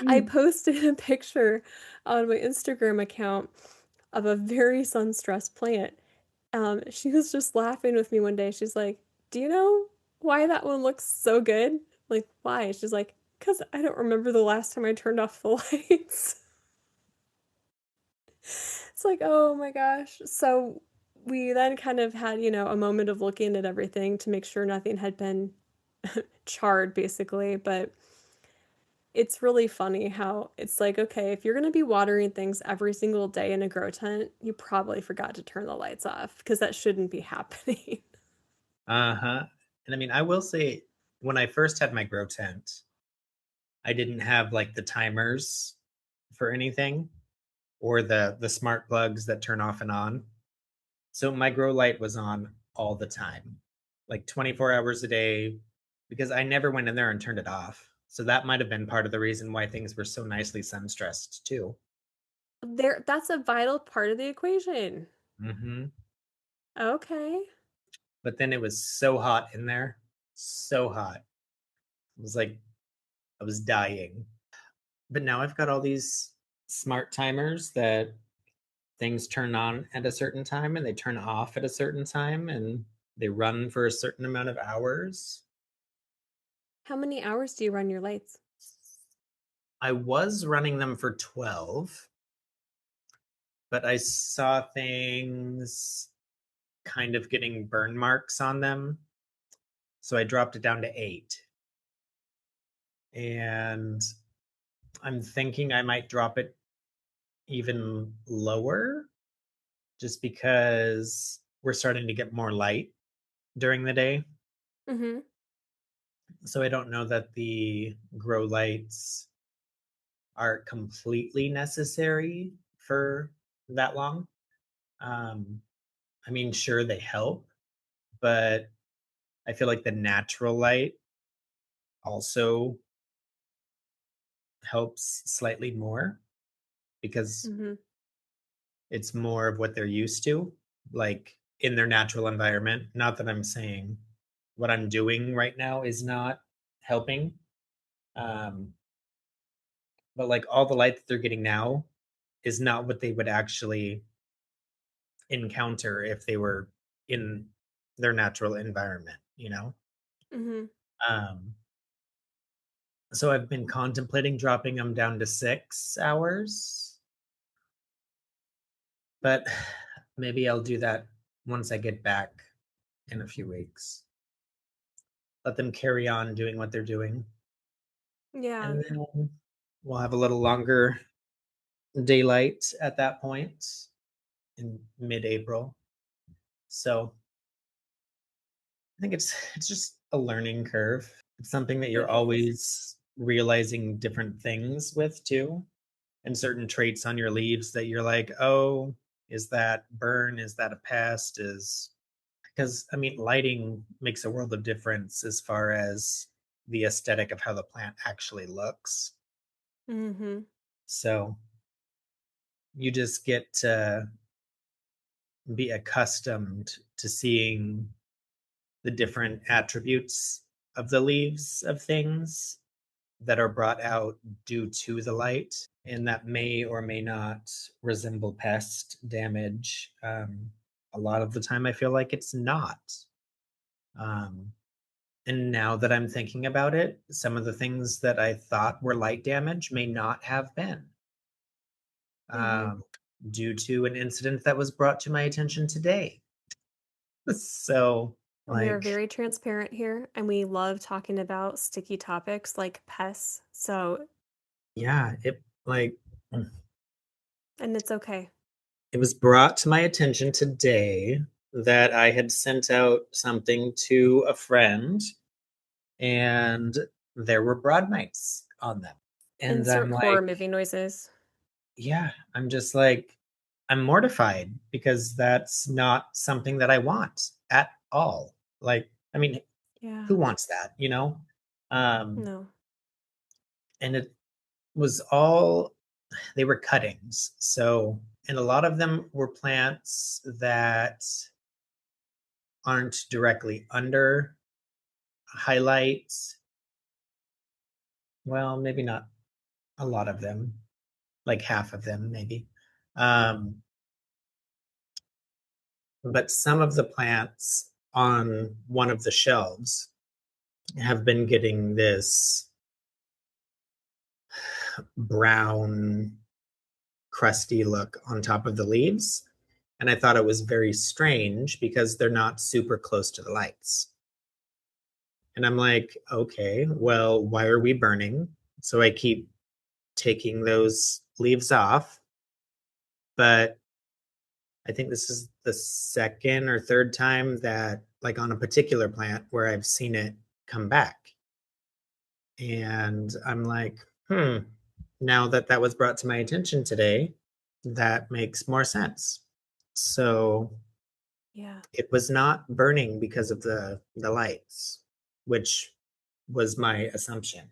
I Mm. posted a picture on my Instagram account of a very sun-stressed plant. She was just laughing with me one day. She's like, "Do you know why that one looks so good?" Like, why? She's like, "'Cause I don't remember the last time I turned off the lights." It's like, oh my gosh. So we then kind of had, a moment of looking at everything to make sure nothing had been charred, basically. But it's really funny how it's like, okay, if you're going to be watering things every single day in a grow tent, you probably forgot to turn the lights off because that shouldn't be happening. Uh-huh. And I mean, I will say when I first had my grow tent, I didn't have like the timers for anything or the smart plugs that turn off and on. So my grow light was on all the time, like 24 hours a day, because I never went in there and turned it off. So that might have been part of the reason why things were so nicely sun stressed too. That's a vital part of the equation. Hmm. Okay. But then it was so hot in there, so hot. It was like I was dying. But now I've got all these smart timers that things turn on at a certain time and they turn off at a certain time and they run for a certain amount of hours. How many hours do you run your lights? I was running them for 12, but I saw things kind of getting burn marks on them. So I dropped it down to 8. And I'm thinking I might drop it even lower just because we're starting to get more light during the day. Mm-hmm. So I don't know that the grow lights are completely necessary for that long. Um, I mean, sure, they help, but I feel like the natural light also helps slightly more because Mm-hmm. it's more of what they're used to, like in their natural environment. Not that I'm saying what I'm doing right now is not helping, um, but like all the light that they're getting now is not what they would actually encounter if they were in their natural environment, you know? Mm-hmm. Um, so I've been contemplating dropping them down to 6 hours, but maybe I'll do that once I get back in a few weeks. Let them carry on doing what they're doing. Yeah. And then we'll have a little longer daylight at that point in mid-April. So I think it's just a learning curve. It's something that It you're is. always realizing different things with too, and certain traits on your leaves that you're like, oh, is that burn? Is that a pest? Is because I mean, lighting makes a world of difference as far as the aesthetic of how the plant actually looks. Mhm. So you just get to be accustomed to seeing the different attributes of the leaves of things that are brought out due to the light, and that may or may not resemble pest damage. A lot of the time, I feel like it's not. Um, and now that I'm thinking about it, some of the things that I thought were light damage may not have been, Mhm. um, due to an incident that was brought to my attention today. So, We are like, very transparent here, and we love talking about sticky topics like pests, so yeah, it like and it's okay. it was brought to my attention today that I had sent out something to a friend and there were broad mites on them. And I'm Insert horror like, movie noises. yeah, I'm just like, I'm mortified because that's not something that I want at all. Like, I mean, Yeah. who wants that, you know? Um, No. and it was all, they were cuttings. So, and a lot of them were plants that aren't directly under highlights. Well, maybe not a lot of them, like half of them, maybe. Um, but some of the plants on one of the shelves have been getting this brown, crusty look on top of the leaves. And I thought it was very strange because they're not super close to the lights. And I'm like, okay, well, why are we burning? So I keep taking those leaves off. But I think this is the second or third time that, like on a particular plant, where I've seen it come back. And I'm like, now that that was brought to my attention today, that makes more sense. So Yeah. it was not burning because of the lights, which was my assumption.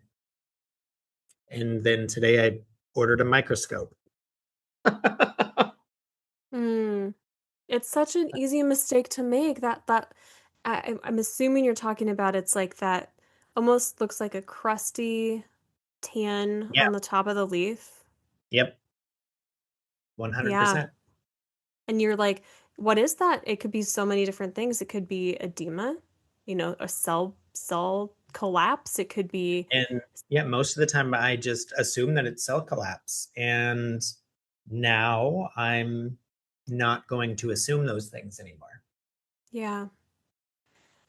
And then today I ordered a microscope. Mm. It's such an easy mistake to make that I'm assuming you're talking about it's like that almost looks like a crusty tan Yeah. on the top of the leaf. Yep. Yeah. 100%. And you're like, what is that? It could be so many different things. It could be edema, a cell collapse. It could be, And yeah, most of the time I just assume that it's cell collapse. And now I'm not going to assume those things anymore. yeah.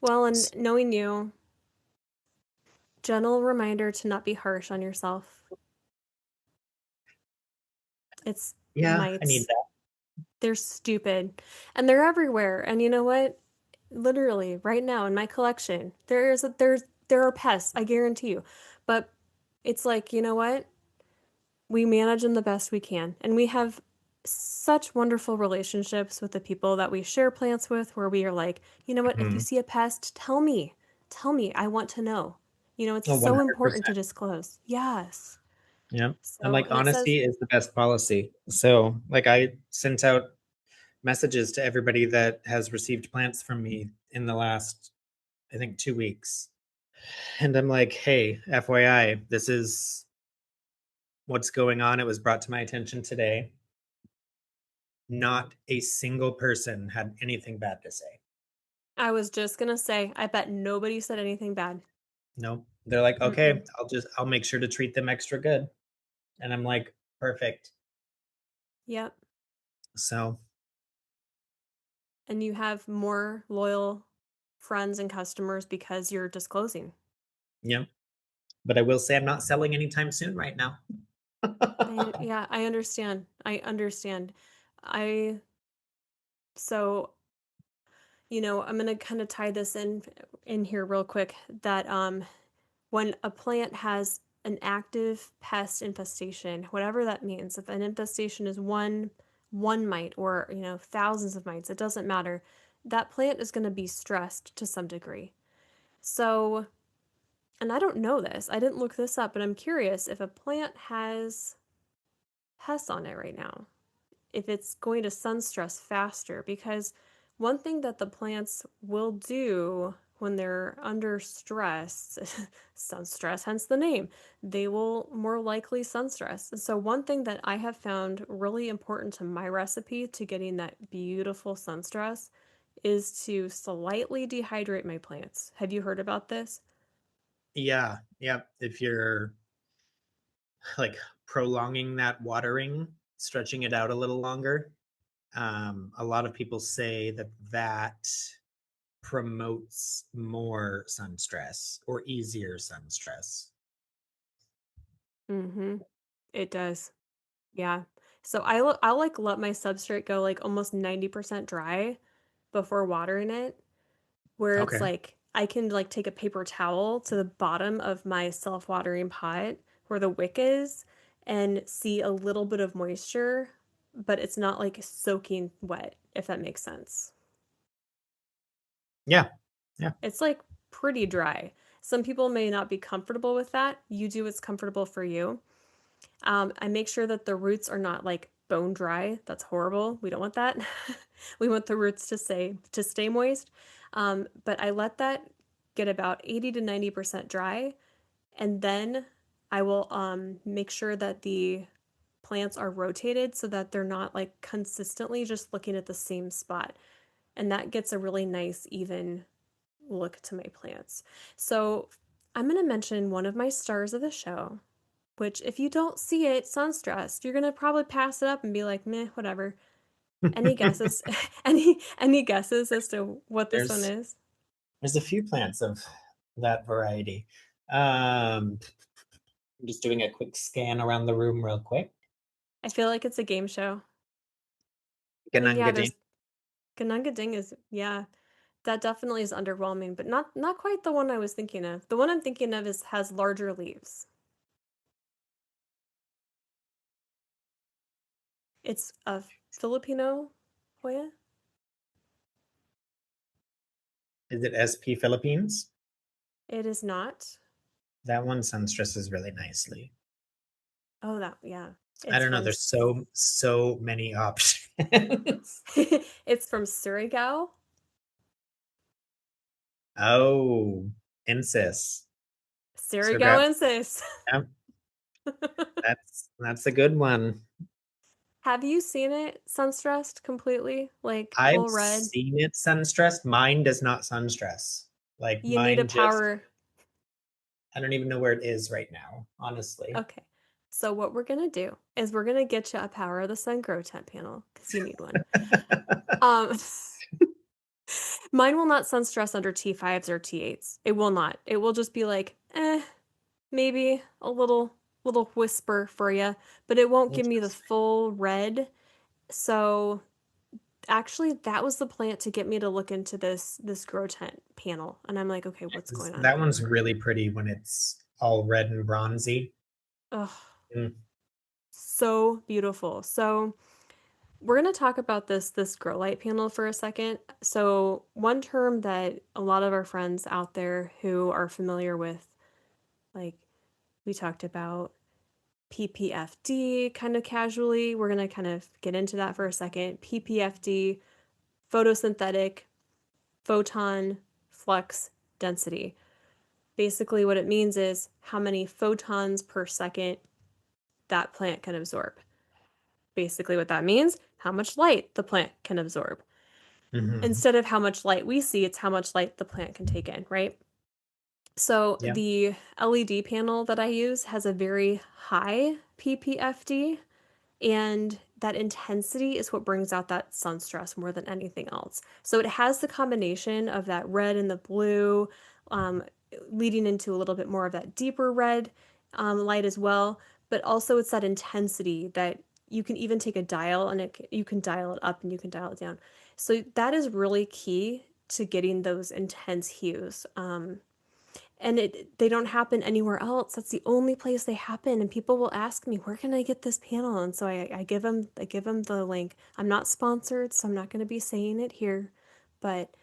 Well, and S- knowing you, gentle reminder to not be harsh on yourself. It's Yeah, I need mites. that. They're stupid. And they're everywhere. And you know what? Literally, right now in my collection, there are pests, I guarantee you. But it's like, you know what? We manage them the best we can. And we have such wonderful relationships with the people that we share plants with where we are like, you know what? If you Mhm. see a pest, tell me. Tell me. I want to know. It's Oh, so important to 100%. disclose. Yes. Yeah. And So, like and it says, honesty is the best policy. So, like, I sent out messages to everybody that has received plants from me in the last, I think, 2 weeks. And I'm like, hey, FYI, this is what's going on. It was brought to my attention today. Not a single person had anything bad to say. I was just gonna say, I bet nobody said anything bad. Nope. They're like, Mm-mm. okay, I'll make sure to treat them extra good. And I'm like, perfect. Yep. So, And you have more loyal friends and customers because you're disclosing. yeah. But I will say I'm not selling anytime soon right now. Yeah, I understand. I understand. I so, I'm gonna kinda tie this in here real quick that, when a plant has an active pest infestation, whatever that means, if an infestation is one mite or, thousands of mites, it doesn't matter. That plant is gonna be stressed to some degree. So, and I don't know this. I didn't look this up, but I'm curious if a plant has pests on it right now, if it's going to sun stress faster, because one thing that the plants will do when they're under stress, sun stress, hence the name, they will more likely sun stress. So one thing that I have found really important to my recipe to getting that beautiful sun stress is to slightly dehydrate my plants. Have you heard about this? Yeah, yeah. If you're like prolonging that watering, stretching it out a little longer, a lot of people say that that promotes more sun stress or easier sun stress. Mm-hmm. It does. Yeah. So I'll like let my substrate go like almost 90% dry before watering it, where it's Okay. like I can like take a paper towel to the bottom of my self-watering pot where the wick is and see a little bit of moisture, but it's not like soaking wet, if that makes sense. Yeah. Yeah. It's like pretty dry. Some people may not be comfortable with that. You do what's comfortable for you. I make sure that the roots are not like bone dry. That's horrible. We don't want that. We want the roots to stay moist. But I let that get about 80 to 90% dry, and then I will make sure that the plants are rotated so that they're not like consistently just looking at the same spot. And that gets a really nice, even look to my plants. So I'm going to mention one of my stars of the show, which if you don't see it Sunstressed, you're gonna probably pass it up and be like, meh, whatever. Any guesses? Any guesses as to what this one there's is? there's a few plants of that variety. I'm just doing a quick scan around the room real quick. I feel like it's a game show. I mean, yeah, Ganungadin. there's Ganungading is, yeah, that definitely is underwhelming, but not quite the one I was thinking of. The one I'm thinking of is has larger leaves. It's a Filipino Hoya. Is it SP Philippines? It is not. That one sun stresses really nicely. Oh, that yeah. I It's don't know. from There's so many options. it's from Surigao. Oh, Insys. Surga. Surrigaoensis. Yep, that's a good one. Have you seen it sunstressed completely? Like I've full red? seen it sun stressed. Mine does not sun stress. Like You need a mine just, power. I don't even know where it is right now, honestly. Okay. So what we're gonna do is we're gonna get you a Power of the Sun grow tent panel because you need one. Um, mine will not sunstress under T5s or T8s. It will not. It will just be like, maybe a little whisper for you, but it won't give me the Interesting. full red. So actually, that was the plant to get me to look into this grow tent panel, and I'm like, okay, what's going on That here? one's really pretty when it's all red and bronzy. Ugh, Mm, so beautiful. So we're going to talk about this grow light panel for a second. So one term that a lot of our friends out there who are familiar with, like we talked about PPFD kind of casually, we're going to kind of get into that for a second. PPFD, photosynthetic photon flux density. Basically, what it means is how many photons per second that plant can absorb. Basically, what that means, how much light the plant can absorb. mhm. Instead of how much light we see, it's how much light the plant can take in, right? So Yeah. the LED panel that I use has a very high PPFD, and that intensity is what brings out that sun stress more than anything else. So it has the combination of that red and the blue, um, leading into a little bit more of that deeper red light as well. but also it's that intensity that you can even take a dial and you can dial it up and you can dial it down. So that is really key to getting those intense hues. And they don't happen anywhere else. That's the only place they happen. And people will ask me, where can I get this panel? And so I give them the link. I'm not sponsored, so I'm not going to be saying it here, but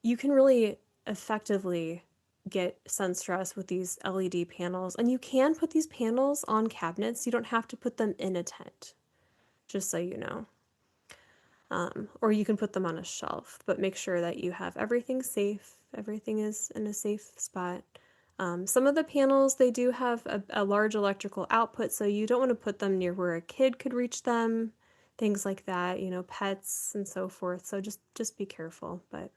you can really effectively get Sunstress with these LED panels. And you can put these panels on cabinets. You don't have to put them in a tent, just so you know. Or you can put them on a shelf, but make sure that you have everything safe. Everything is in a safe spot. Some of the panels, they do have a large electrical output, so you don't want to put them near where a kid could reach them, things like that, you know, pets and so forth. So just be careful. But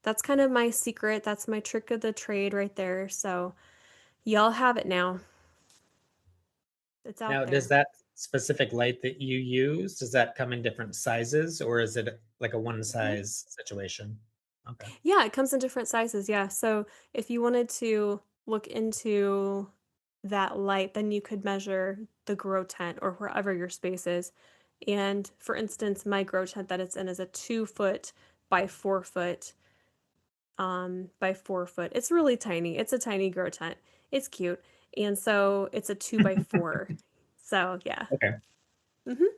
that's kind of my secret. That's my trick of the trade right there. So y'all have it now. It's out Now, does there. that specific light that you use, does that come in different sizes or is it like a one Mhm. size situation? Okay. Yeah, it comes in different sizes. Yeah. So if you wanted to look into that light, then you could measure the grow tent or wherever your space is. And for instance, my grow tent that it's in is a 2 foot by 4 foot by 4 foot. It's really tiny. It's a tiny grow tent. It's cute. And so it's a 2 by 4. So yeah. Okay. Mm-hmm.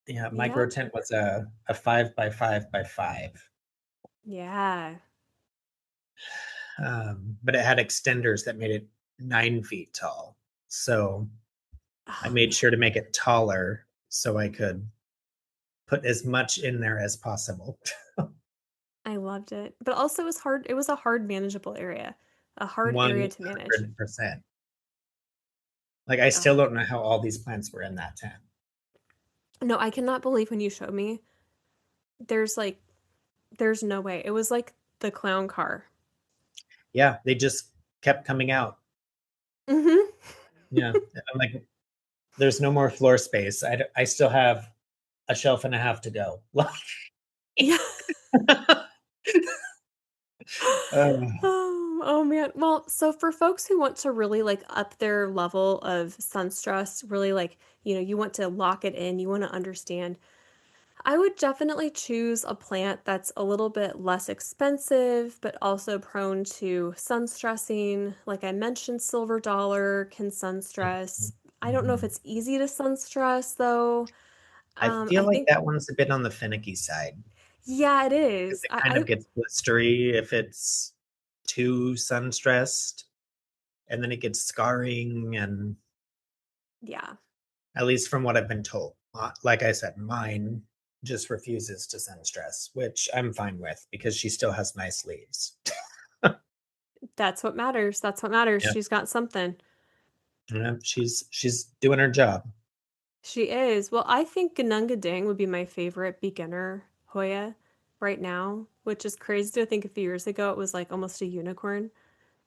Yeah, my grow Yep. tent was a 5 by 5 by 5. Yeah. But it had extenders that made it 9 feet tall. So I Oh made man. sure to make it taller so I could put as much in there as possible. I loved it. But also it was hard. It was a hard manageable area. A hard area to manage. 100%. Like I Oh. still don't know how all these plants were in that tent. No, I cannot believe when you showed me. There's like there's no way. It was like the clown car. Yeah, they just kept coming out. Mhm. Yeah. I'm like, there's no more floor space. I still have a shelf and a half to go. Yeah. Uh, Oh man. Well, so for folks who want to really like up their level of sun stress, really like, you know, you want to lock it in, you want to understand, I would definitely choose a plant that's a little bit less expensive, but also prone to sun stressing. Like I mentioned, silver dollar can sun stress. I don't know if mhm. it's easy to sun stress though. I feel I like think, that one's a bit on the finicky side yeah, it because is. it kind of gets blistery if it's too sun stressed, and then it gets scarring. And Yeah, at least from what I've been told, like I said, mine just refuses to sun stress, which I'm fine with because she still has nice leaves. that's what matters. That's what matters. Yeah, She's got something. yeah, she's doing her job. She is. Well, I think Ganunga Ding would be my favorite beginner Hoya right now, which is crazy to think a few years ago it was like almost a unicorn.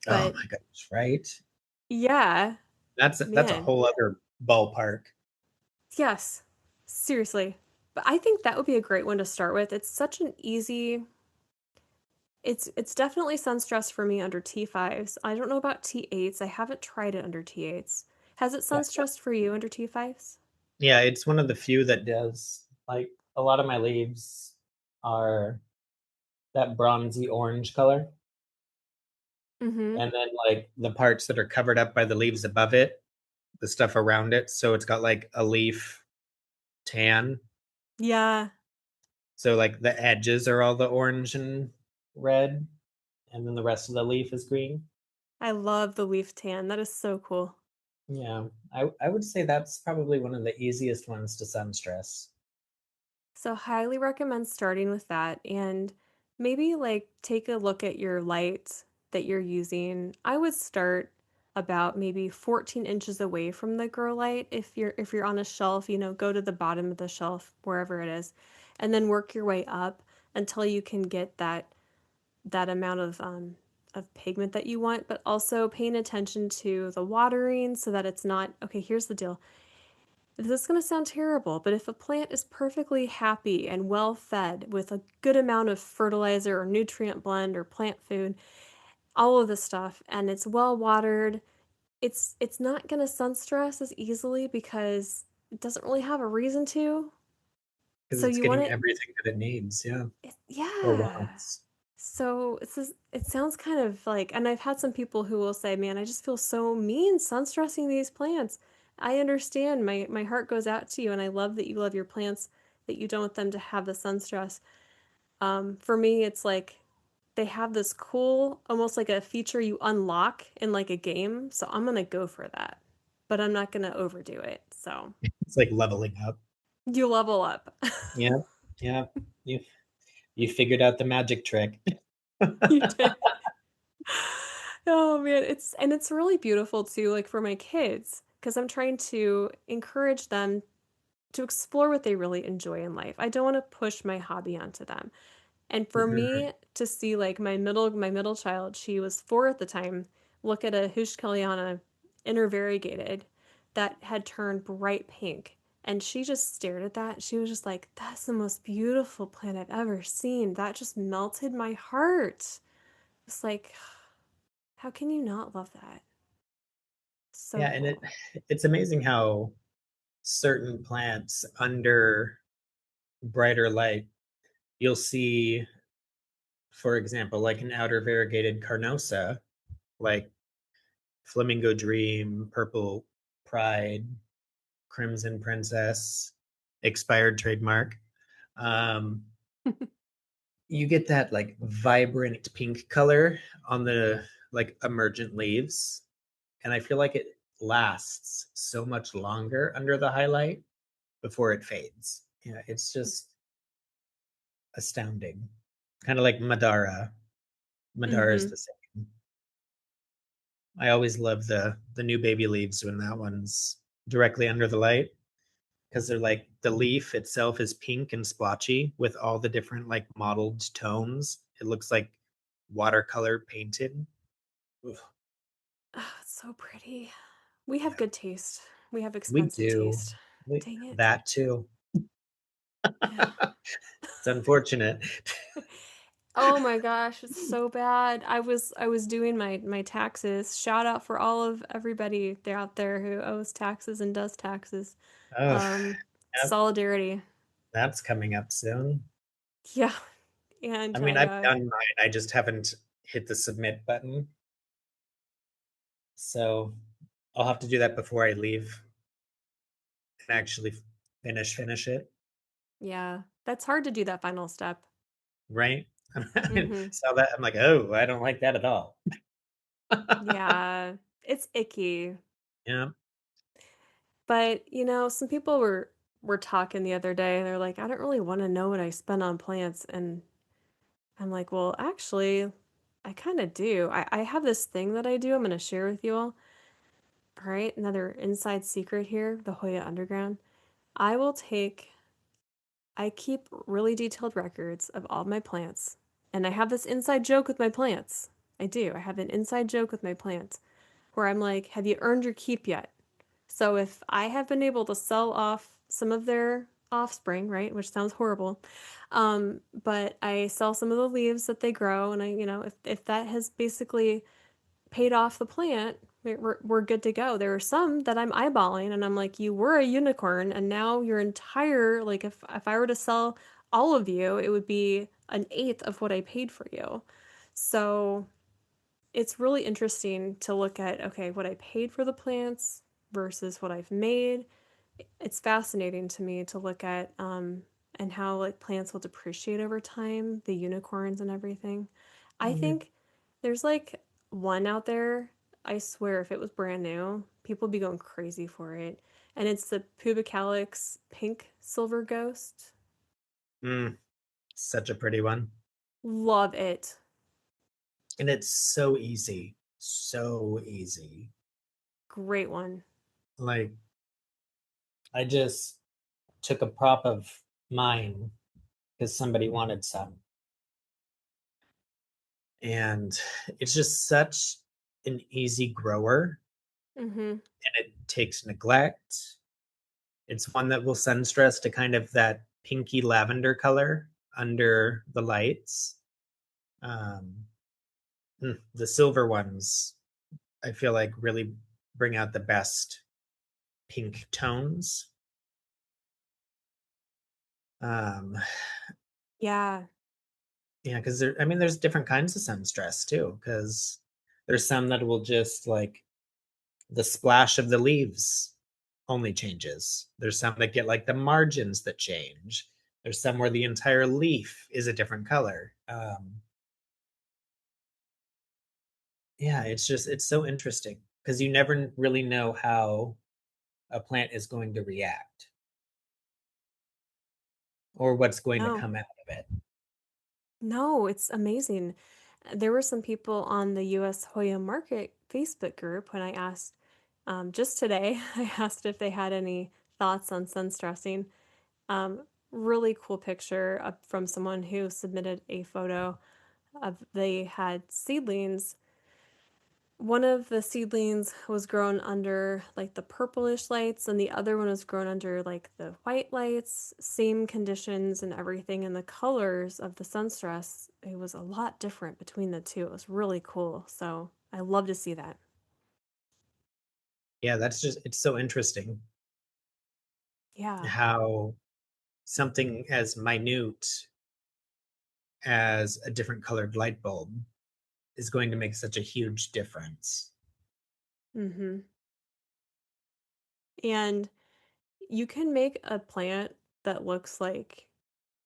Oh But my gosh, right? yeah, That's a man. whole other ballpark. Yes. Seriously. But I think that would be a great one to start with. It's such an easy it's definitely sun stress for me under T5s. I don't know about T8s. I haven't tried it under T8s. Has it Yeah, sun stressed for you under T5s? yeah, it's one of the few that does. Like a lot of my leaves are that bronzy orange color, Mm-hmm. and then like the parts that are covered up by the leaves above it, the stuff around it, so it's got like a leaf tan. Yeah, So like the edges are all the orange and red, and then the rest of the leaf is green. I love the leaf tan. That is so cool. Yeah, I would say that's probably one of the easiest ones to sun stress. So highly recommend starting with that and maybe like take a look at your light that you're using. I would start about maybe 14 inches away from the grow light. If you're on a shelf, you know, go to the bottom of the shelf wherever it is and then work your way up until you can get that amount of pigment that you want, but also paying attention to the watering so that it's not okay, here's the deal. This is going to sound terrible, but if a plant is perfectly happy and well fed with a good amount of fertilizer or nutrient blend or plant food, all of this stuff, and it's well watered, it's not gonna sunstress as easily because it doesn't really have a reason to. because So it's you want getting it, everything that it needs, yeah, or yeah. wants. So it sounds kind of like, and I've had some people who will say, "Man, I just feel so mean sunstressing these plants." I understand. My heart goes out to you, and I love that you love your plants, that you don't want them to have the sun stress. For me, it's like they have this cool, almost like a feature you unlock in like a game. So I'm gonna go for that, but I'm not gonna overdo it. So It's like leveling up. you level up. Yeah, yeah. You you figured out the magic trick. You did. Oh man, it's really beautiful too, like for my kids, because I'm trying to encourage them to explore what they really enjoy in life. I don't want to push my hobby onto them. And for Mhm. me to see like my middle child, she was 4 at the time, look at a Hushkaliana intervariegated that had turned bright pink. And she just stared at that. She was just like, "That's the most beautiful plant I've ever seen." That just melted my heart. It's like, how can you not love that? So Yeah, and cool. it's amazing how certain plants under brighter light, you'll see, for example, like an outer variegated carnosa, like Flamingo Dream, Purple Pride, Crimson Princess, expired trademark. Um, you get that like vibrant pink color on the like emergent leaves, and I feel like it lasts so much longer under the highlight before it fades. Yeah, it's just astounding. Kind of like Madara. Madara is Mm-hmm. the same. I always love the new baby leaves when that one's directly under the light because they're like the leaf itself is pink and splotchy with all the different like mottled tones. It looks like watercolor painted. Oof, Oh, it's so pretty. We have yeah, good taste. We have we expensive do. taste. Dang it. That too. Yeah. It's unfortunate. Oh my gosh, it's so bad. I was doing my taxes. Shout out for all of everybody there out there who owes taxes and does taxes. Oh, Um, yep, Solidarity. that's coming up soon. Yeah, I and mean, I I've done mine. I just haven't hit the submit button. So I'll have to do that before I leave and actually finish it, yeah, that's hard to do that final step. right? Mm-hmm. So that I'm like, oh, I don't like that at all. Yeah, it's icky. Yeah. But, some people were talking the other day. They're like, "I don't really want to know what I spend on plants." And I'm like, "Well, actually, I kind of do. I have this thing that I do. I'm going to share with you all. All right, another inside secret here, the Hoya Underground. I will take I keep really detailed records of all my plants. And I have this inside joke with my plants. I do. I have an inside joke with my plants where I'm like, "Have you earned your keep yet?" So if I have been able to sell off some of their offspring, right, which sounds horrible, but I sell some of the leaves that they grow, and if that has basically paid off the plant, we're good to go. There are some that I'm eyeballing, and I'm like, "You were a unicorn, and now your entire, like, if I were to sell all of you, it would be an eighth of what I paid for you." So it's really interesting to look at, okay, what I paid for the plants versus what I've made. It's fascinating to me to look at, and how like plants will depreciate over time, the unicorns and everything. I Yeah. think there's like one out there. I swear, if it was brand new, people would be going crazy for it. And it's the Pubicalix Pink Silver Ghost. Mm, such a pretty one. Love it. And it's so easy. So easy. Great one. Like, I just took a prop of mine because somebody wanted some. And it's just such an easy grower Mm-hmm. and it takes neglect. It's one that will sun stress to kind of that pinky lavender color under the lights. Um, the silver ones, I feel like really bring out the best pink tones. Um, Yeah. yeah, because I mean, there's different kinds of sunstress too. Because there's some that will just like the splash of the leaves only changes. There's some that get like the margins that change. There's some where the entire leaf is a different color. Yeah, it's so interesting because you never really know how a plant is going to react or what's going to No. come out of it. No, it's amazing. There were some people on the US Hoya Market Facebook group when I asked, just today, I asked if they had any thoughts on sunstressing. Really cool picture from someone who submitted a photo of they had seedlings. One of the seedlings was grown under like the purplish lights, and the other one was grown under like the white lights. Same conditions and everything, and the colors of the sunstress, it was a lot different between the two. It was really cool. So I love to see that. Yeah, that's just it's so interesting Yeah. how something as minute as a different colored light bulb is going to make such a huge difference. Mm-hmm. And you can make a plant that looks like,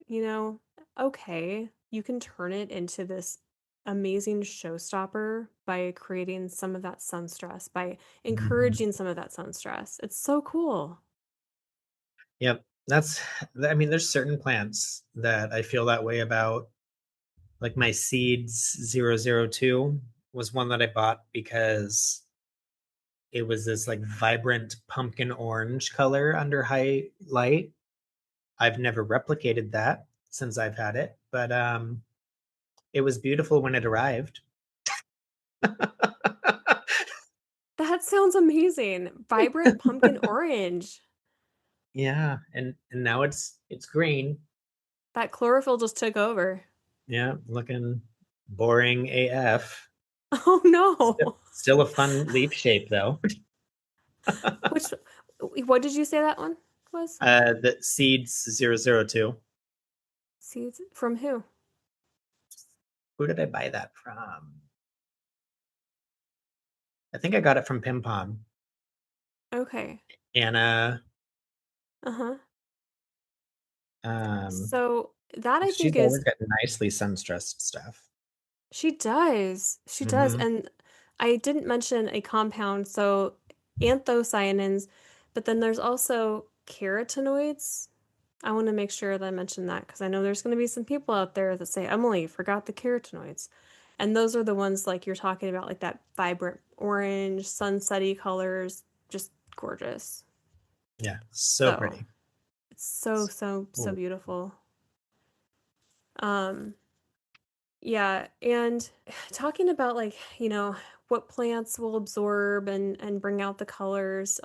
you know, okay, you can turn it into this amazing showstopper by creating some of that sun stress, by Mhm. encouraging some of that sun stress. It's so cool. Yep. I mean, there's certain plants that I feel that way about. Like my Seeds 002 was one that I bought because it was this like vibrant pumpkin orange color under high light. I've never replicated that since I've had it, but it was beautiful when it arrived. That sounds amazing. Vibrant pumpkin orange. Yeah, and now it's green. That chlorophyll just took over. Yeah, looking boring AF. Oh Still, no. still a fun leaf shape though. Which, what did you say that one was? The Seeds 002. Seeds from who? Who did I buy that from? I think I got it from Pim Pom. Okay. Anna, Uh-huh. um, So that I she's think always is got nicely sun-stressed stuff. she does. She does. Hmm. And I didn't mention a compound, so anthocyanins, but then there's also carotenoids. I want to make sure that I mention that because I know there's going to be some people out there that say, Emily, you forgot the carotenoids. And those are the ones like you're talking about, like that vibrant orange, sunsetty colors, just gorgeous. Yeah, so So pretty. it's so, so, so Ooh. beautiful. Um, Yeah, and talking about like, what plants will absorb and bring out the colors.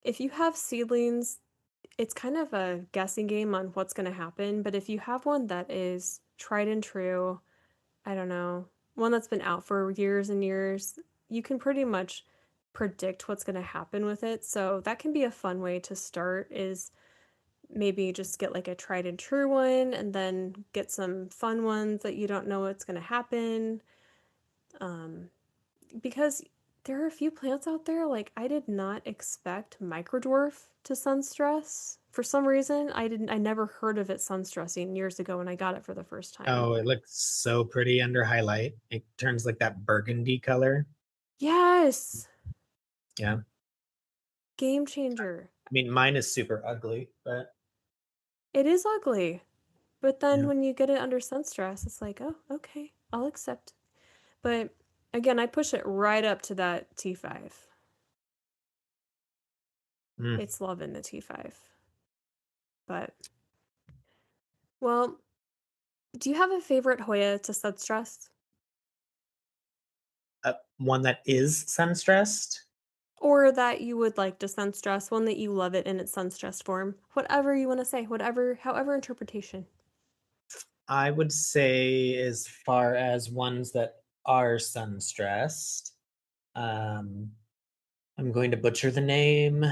If you have seedlings, it's kind of a guessing game on what's going to happen, but if you have one that is tried and true, I don't know, one that's been out for years and years, you can pretty much predict what's going to happen with it. So that can be a fun way to start is maybe just get like a tried and true one and then get some fun ones that you don't know what's going to happen. Um, because there are a few plants out there, like I did not expect microdwarf to sunstress. For some reason, I never heard of it sunstressing years ago when I got it for the first time. Oh, it looks so pretty under highlight. It turns like that burgundy color. Yes, Yeah. game changer. I mean, mine is super ugly, but It is ugly, but then yeah. when you get it under sunstress, it's like, oh, okay, I'll accept. But again, I push it right up to that T5. Mm. It's loving the T5. But, well, do you have a favorite Hoya to sunstress? One that is sun-stressed. Or that you would like to sunstress, one that you love it in its sunstress form. Whatever you want to say, whatever, however interpretation. I would say as far as ones that are sun-stressed. I'm going to butcher the name.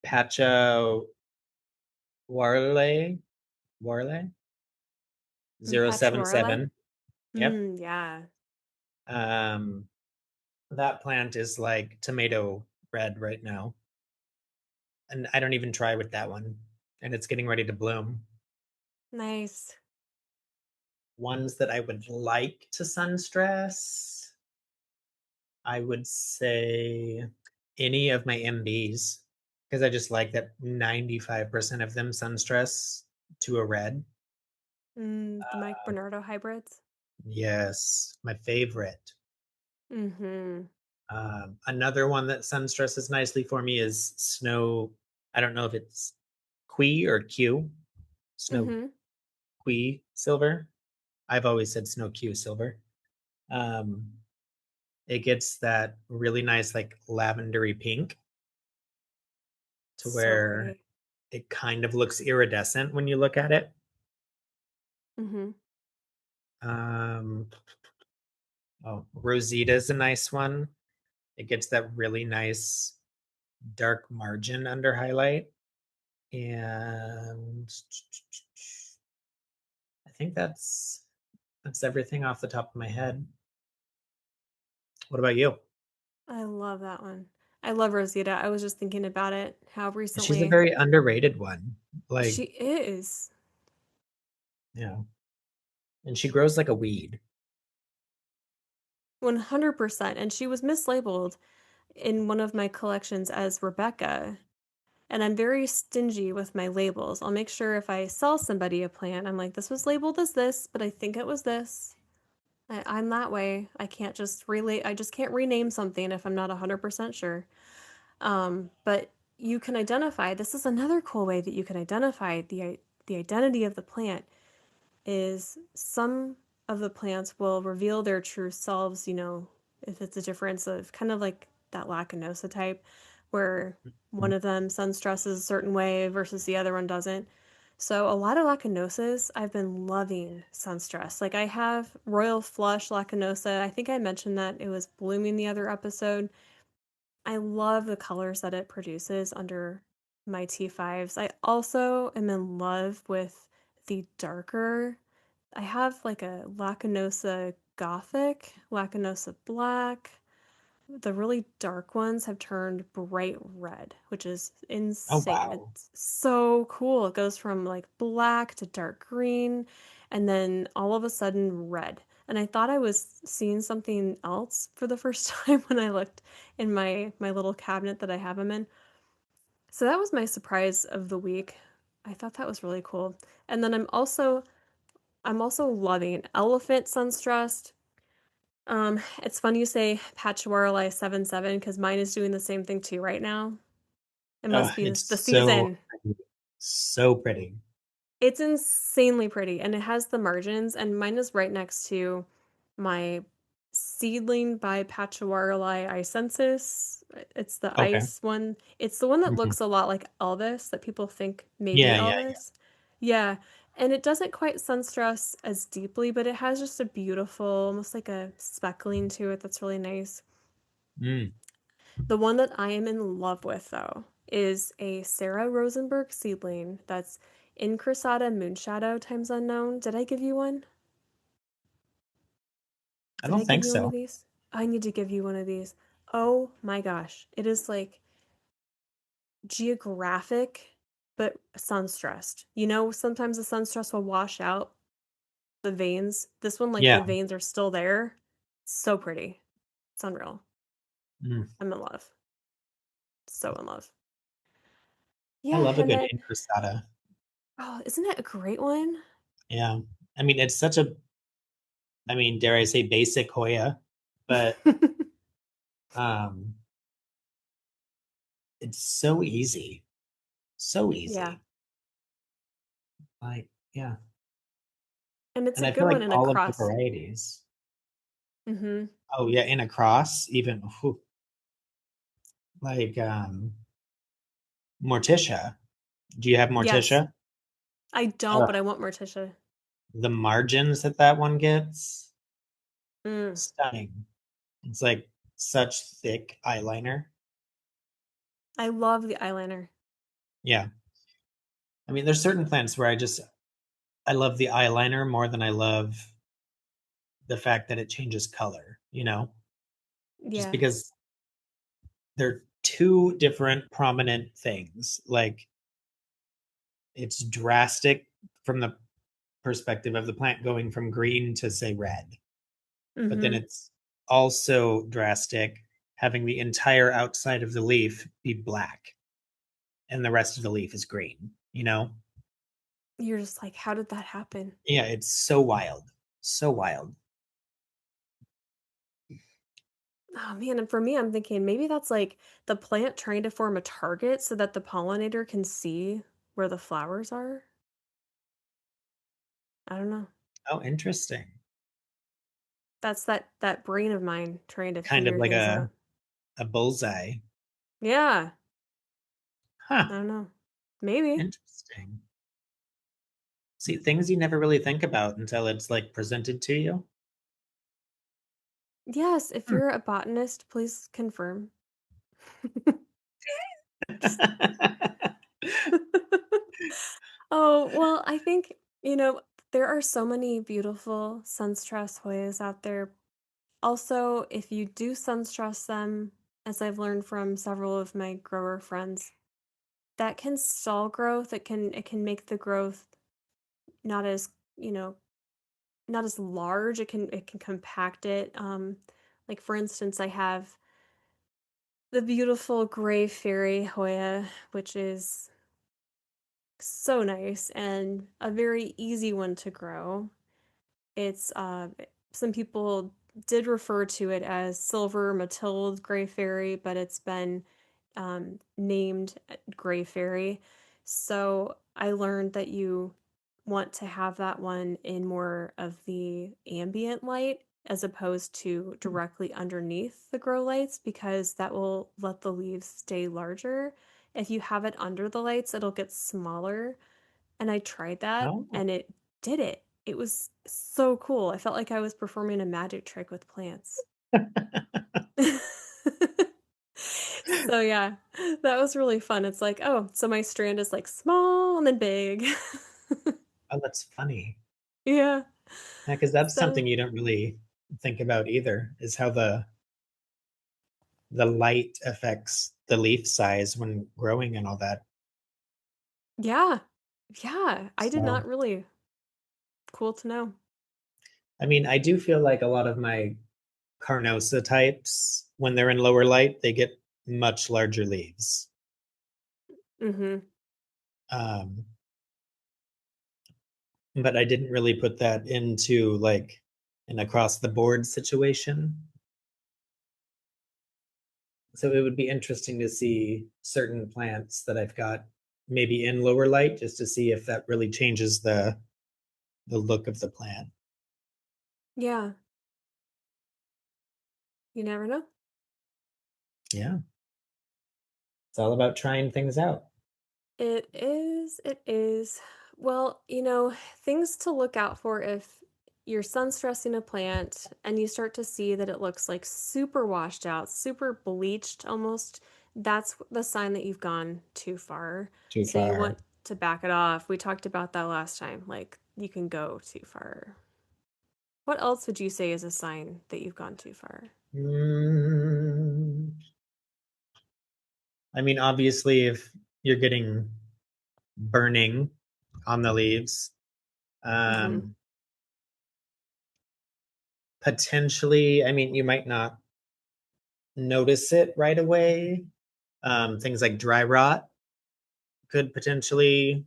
Pacha Warley. Warley? And patchouli? 077. Yep. Mm, yeah. Um, that plant is like tomato red right now. And I don't even try with that one. And it's getting ready to bloom. Nice. Ones that I would like to sunstress, I would say any of my MBs, because I just like that 95% of them sunstress to a red. Mm, the Mike Uh, Bernardo hybrids? yes, my favorite. Mm-hmm. Another one that sunstresses nicely for me is snow. I don't know if it's Qui or Q, snow Mm-hmm. Qui silver. I've always said snow Q silver. Um, it gets that really nice, like lavendery pink to So where pretty. it kind of looks iridescent when you look at it. Mm-hmm. Um, oh, Rosita is a nice one. It gets that really nice dark margin under highlight. And I think that's everything off the top of my head. What about you? I love that one. I love Rosita. I was just thinking about it, how She's a recently very underrated one. Like, she is. yeah. And she grows like a weed. 100%. And she was mislabeled in one of my collections as Rebecca. And I'm very stingy with my labels. I'll make sure if I sell somebody a plant, I'm like, this was labeled as this, but I think it was this. I'm that way. I just can't rename something if I'm not 100% sure. But you can identify, this is another cool way that you can identify the identity of the plant is some of the plants will reveal their true selves, if it's a difference of kind of like that Lacanosa type, where one of them sun stresses a certain way versus the other one doesn't. So a lot of Lacanosas, I've been loving Sunstress. Like I have Royal Flush Lacanosa. I think I mentioned that it was blooming the other episode. I love the colors that it produces under my T5s. I also am in love with the darker. I have like a Lacanosa Gothic, Lacanosa Black. The really dark ones have turned bright red, which is Oh insane. wow. It's so cool. It goes from like black to dark green and then all of a sudden red. And I thought I was seeing something else for the first time when I looked in my little cabinet that I have them in. So that was my surprise of the week. I thought that was really cool. And then I'm also loving Elephant Sunstressed. It's funny you say Patchawarli 77 because mine is doing the same thing too right now. It Oh, must be it's the so season. pretty. So pretty. It's insanely pretty and it has the margins, and mine is right next to my seedling by Patchawarli icensis. It's the Okay. ice one. It's the one that Mhm. looks a lot like Elvis that people think may be Yeah, yeah, Elvis. Yeah, and it doesn't quite sunstress as deeply, but it has just a beautiful, almost like a speckling to it that's really nice. yeah. Mm. The one that I am in love with, though, is a Sarah Rosenberg seedling that's in Cressata Moonshadow Times Unknown. Did I give you one? I Did don't I give think you one of so. these? I need to give you one of these. Oh my gosh. It is like geographic, but sun-stressed. Sometimes the sun-stress will wash out the veins. This one, like Yeah. the veins are still there. So pretty. It's unreal. Mm. I'm in love. So in love. I Yeah, love a and good then, incrustada. oh, isn't it a great one? Yeah. I mean, it's such a, I mean, dare I say basic Hoya, but um it's so easy. So Yeah. easy. Like, yeah. And it's And a I good feel one like in a all of the cross. varieties. Mm-hmm. Oh yeah, in a cross, even whew, like Morticia. Do you have Yes. Morticia? I don't, Ugh, but I want Morticia. the margins that one gets, Mm. stunning. It's like such thick eyeliner. I love the eyeliner. Yeah. I mean, there's certain plants where I love the eyeliner more than I love the fact that it changes color, just Yeah. because they're two different prominent things. Like it's drastic from the perspective of the plant going from green to say red, but then Mhm. it's also drastic having the entire outside of the leaf be black and the rest of the leaf is green. You're just like, "How did that happen?" Yeah, it's so wild. So wild. Oh, man, and for me, I'm thinking maybe that's, like, the plant trying to form a target so that the pollinator can see where the flowers are? I don't know. Oh, interesting. That's that brain of mine trying to Kind of figure like things a out. a bullseye. Yeah. Huh. I don't know. Maybe. Interesting. See, things you never really think about until it's like presented to you. Yes, if Hmm. you're a botanist, please confirm. Just Oh, well, I think, there are so many beautiful sunstress hoyas out there. Also, if you do sunstress them, as I've learned from several of my grower friends, that can stall growth. It can make the growth not as, you know, not as large. It can compact it. Like for instance, I have the beautiful gray fairy Hoya, which is so nice and a very easy one to grow. It's some people did refer to it as silver Matilde gray fairy, but it's been named gray fairy. So I learned that you want to have that one in more of the ambient light as opposed to directly underneath the grow lights because that will let the leaves stay larger. If you have it under the lights, it'll get smaller. And I tried that Oh. and it did it. It was so cool. I felt like I was performing a magic trick with plants. So yeah, that was really fun. It's like, oh, so my strand is like small and then big. Oh, that's funny. Yeah. Yeah, because that's So something you don't really think about either, is how the light affects the leaf size when growing and all that. yeah. Yeah. I did So, not really cool to know. I mean, I do feel like a lot of my Carnosa types, when they're in lower light, they get much larger leaves. Mm-hmm. Um, but I didn't really put that into like an across the board situation. So it would be interesting to see certain plants that I've got maybe in lower light just to see if that really changes the look of the plant. Yeah. You never know. Yeah. It's all about trying things out. It is, it is. Well, things to look out for if you're sun stressing a plant and you start to see that it looks like super washed out, super bleached almost, that's the sign that you've gone too far. Too So you far. want to back it off. We talked about that last time. Like, you can go too far. What else would you say is a sign that you've gone too far? Mm, I mean, obviously, if you're getting burning on the leaves, Mm-hmm. um, potentially, I mean, you might not notice it right away. Things like dry rot could potentially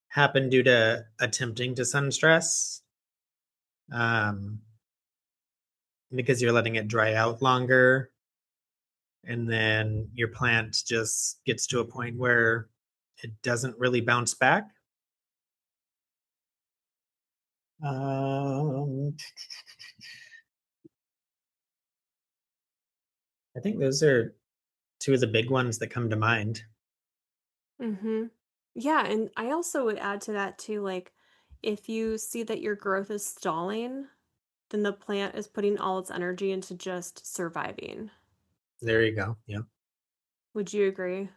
happen due to attempting to sun stress, um, because you're letting it dry out longer. And then your plant just gets to a point where it doesn't really bounce back. Um, I think those are two of the big ones that come to mind. Mm-hmm. Yeah, and I also would add to that too, like if you see that your growth is stalling, then the plant is putting all its energy into just surviving. There you go. Yeah. Would you agree?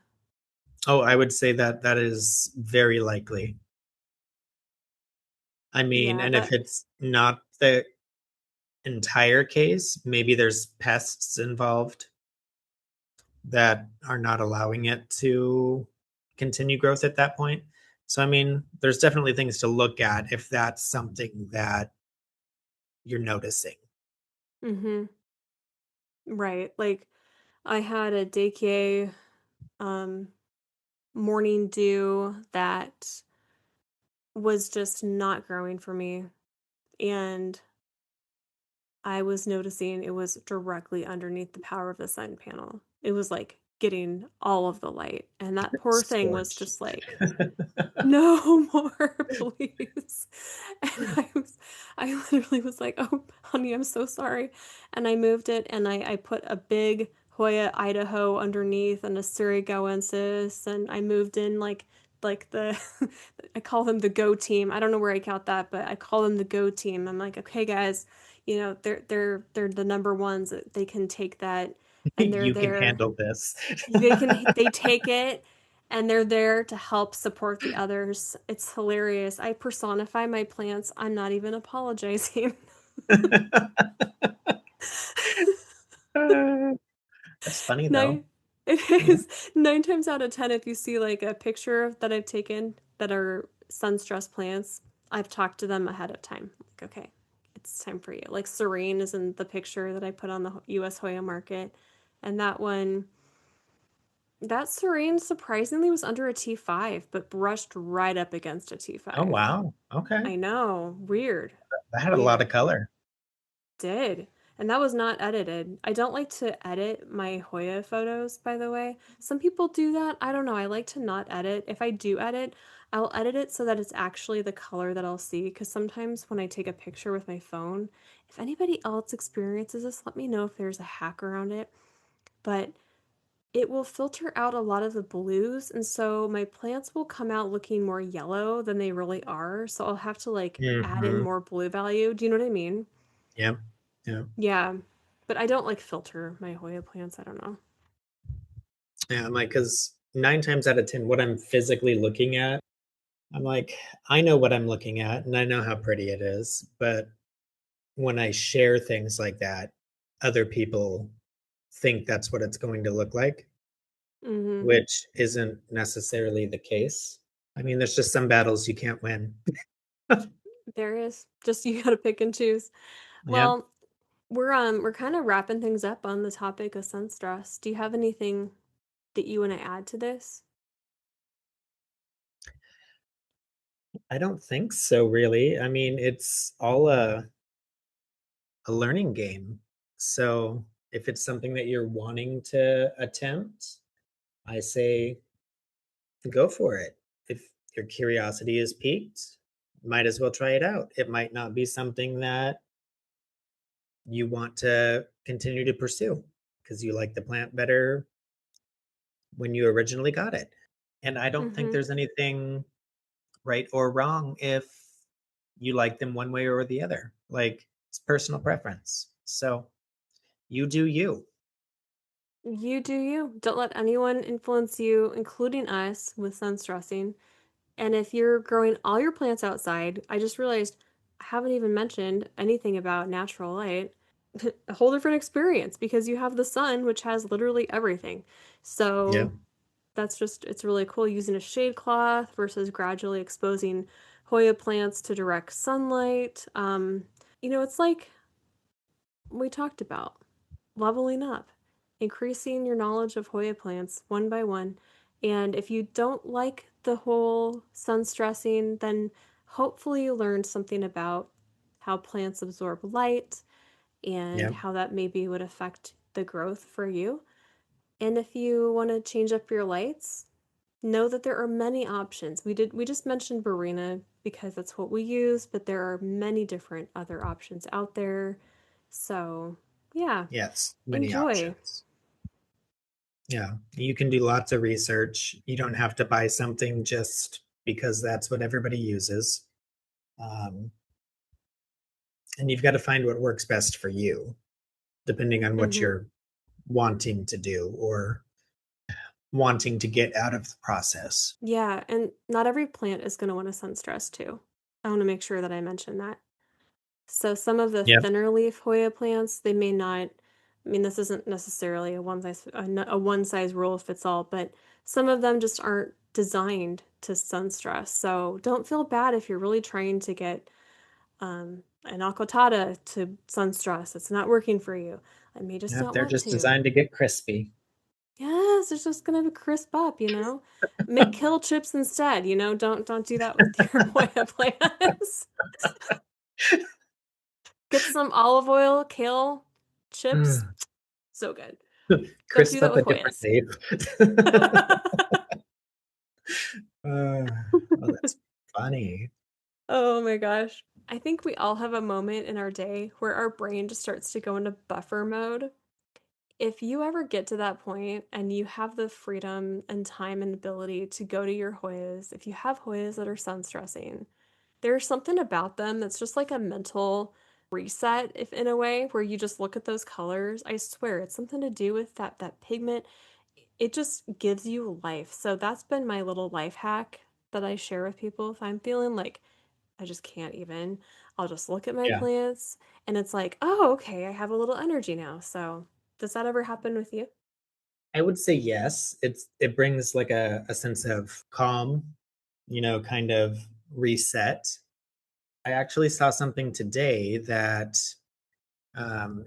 Oh, I would say that that is very likely. I mean, Yeah, and if that it's not the entire case, maybe there's pests involved that are not allowing it to continue growth at that point. So, I mean, there's definitely things to look at if that's something that you're noticing. mhm, right, like, I had a decay, um, morning dew that was just not growing for me, and I was noticing it was directly underneath the power of the sun panel. It was, like, getting all of the light, and that poor thing was Scorched. just like, "No more, please." And I literally was like, "Oh, honey, I'm so sorry." And I moved it and I put a big Hoya Idaho underneath and a Surreygoensis, and I moved in like the I call them the go team. I don't know where I count that, but I call them the go team. I'm like, "Okay, guys, they're the number ones that they can take that and they're You can there handle this. they take it and they're there to help support the others. It's hilarious. I personify my plants. I'm not even apologizing. Uh, that's funny though. Nine it Yeah. is 9 times out of 10 if you see like a picture that I've taken that are sunstress plants, I've talked to them ahead of time. Like, okay, it's time for you. Like Serene is in the picture that I put on the US Hoya market. And that Serene surprisingly was under a T5, but brushed right up against a Oh T5. wow. Okay. I know, weird, That had a lot of weird. color. Did. And that was not edited. I don't like to edit my Hoya photos, by the way. Some people do that. I don't know. I like to not edit. If I do edit, I'll edit it so that it's actually the color that I'll see. Because sometimes when I take a picture with my phone, if anybody else experiences this, let me know if there's a hack around it. But it will filter out a lot of the blues, and so my plants will come out looking more yellow than they really are. So I'll have to like add in Hmm. more blue value. Do you know what I mean? Yeah. Yeah. Yeah. But I don't like filter my Hoya plants. I don't know. Yeah. I'm like, because 9 times out of 10, what I'm physically looking at, I'm like, I know what I'm looking at and I know how pretty it is. But when I share things like that, other people think that's what it's going to look like, Mm-hmm. which isn't necessarily the case. I mean, there's just some battles you can't win. There is. Just you gotta pick and choose. Yep. Well, we're kind of wrapping things up on the topic of sun stress. Do you have anything that you want to add to this? I don't think so, really. I mean, it's all a learning game. So if it's something that you're wanting to attempt, I say go for it. If your curiosity is piqued, might as well try it out. It might not be something that you want to continue to pursue because you like the plant better when you originally got it. And I don't think Mm-hmm. there's anything right or wrong if you like them one way or the other. Like it's personal preference. So you do you. You do you. Don't let anyone influence you, including us, with sun stressing. And if you're growing all your plants outside, I just realized I haven't even mentioned anything about natural light. A whole different experience because you have the sun, which has literally everything. Yeah. So that's just, it's really cool using a shade cloth versus gradually exposing Hoya plants to direct sunlight. It's like we talked about leveling up, increasing your knowledge of Hoya plants one by one. And if you don't like the whole sun stressing, then hopefully you learned something about how plants absorb light and Yeah. how that maybe would affect the growth for you. And if you want to change up your lights, know that there are many options. We just mentioned Barina because that's what we use, but there are many different other options out there. So, yeah, Yes. Many enjoy. options. Yeah. You can do lots of research. You don't have to buy something just because that's what everybody uses. Um, and you've got to find what works best for you, depending on what Mhm. you're wanting to do or wanting to get out of the process. Yeah, and not every plant is gonna want a sun stress too. I wanna make sure that I mention that. So some of the Yep. thinner leaf Hoya plants, they may not. I mean, this isn't necessarily a one size rule fits all, but some of them just aren't designed to sun stress. So don't feel bad if you're really trying to get an acotata to sun stress. It's not working for you. I may just Yep. not They're want just to. designed to get crispy. Yes, it's just gonna crisp up. Make kale chips instead. Don't do that with your Hoya plants. Get some olive oil, kale chips. So good. Don't do Crisp that up a with different Hoyas. vape. Uh, oh, that's funny. Oh my gosh. I think we all have a moment in our day where our brain just starts to go into buffer mode. If you ever get to that point and you have the freedom and time and ability to go to your Hoyas, if you have Hoyas that are sun stressing, there's something about them that's just like a mental reset, if in a way, where you just look at those colors. I swear, it's something to do with that pigment. It just gives you life. So that's been my little life hack that I share with people. If I'm feeling like I just can't even, I'll just look at my Yeah. plants and it's like, oh, okay, I have a little energy now. So does that ever happen with you? I would say yes. It brings like a sense of calm, kind of reset. I actually saw something today that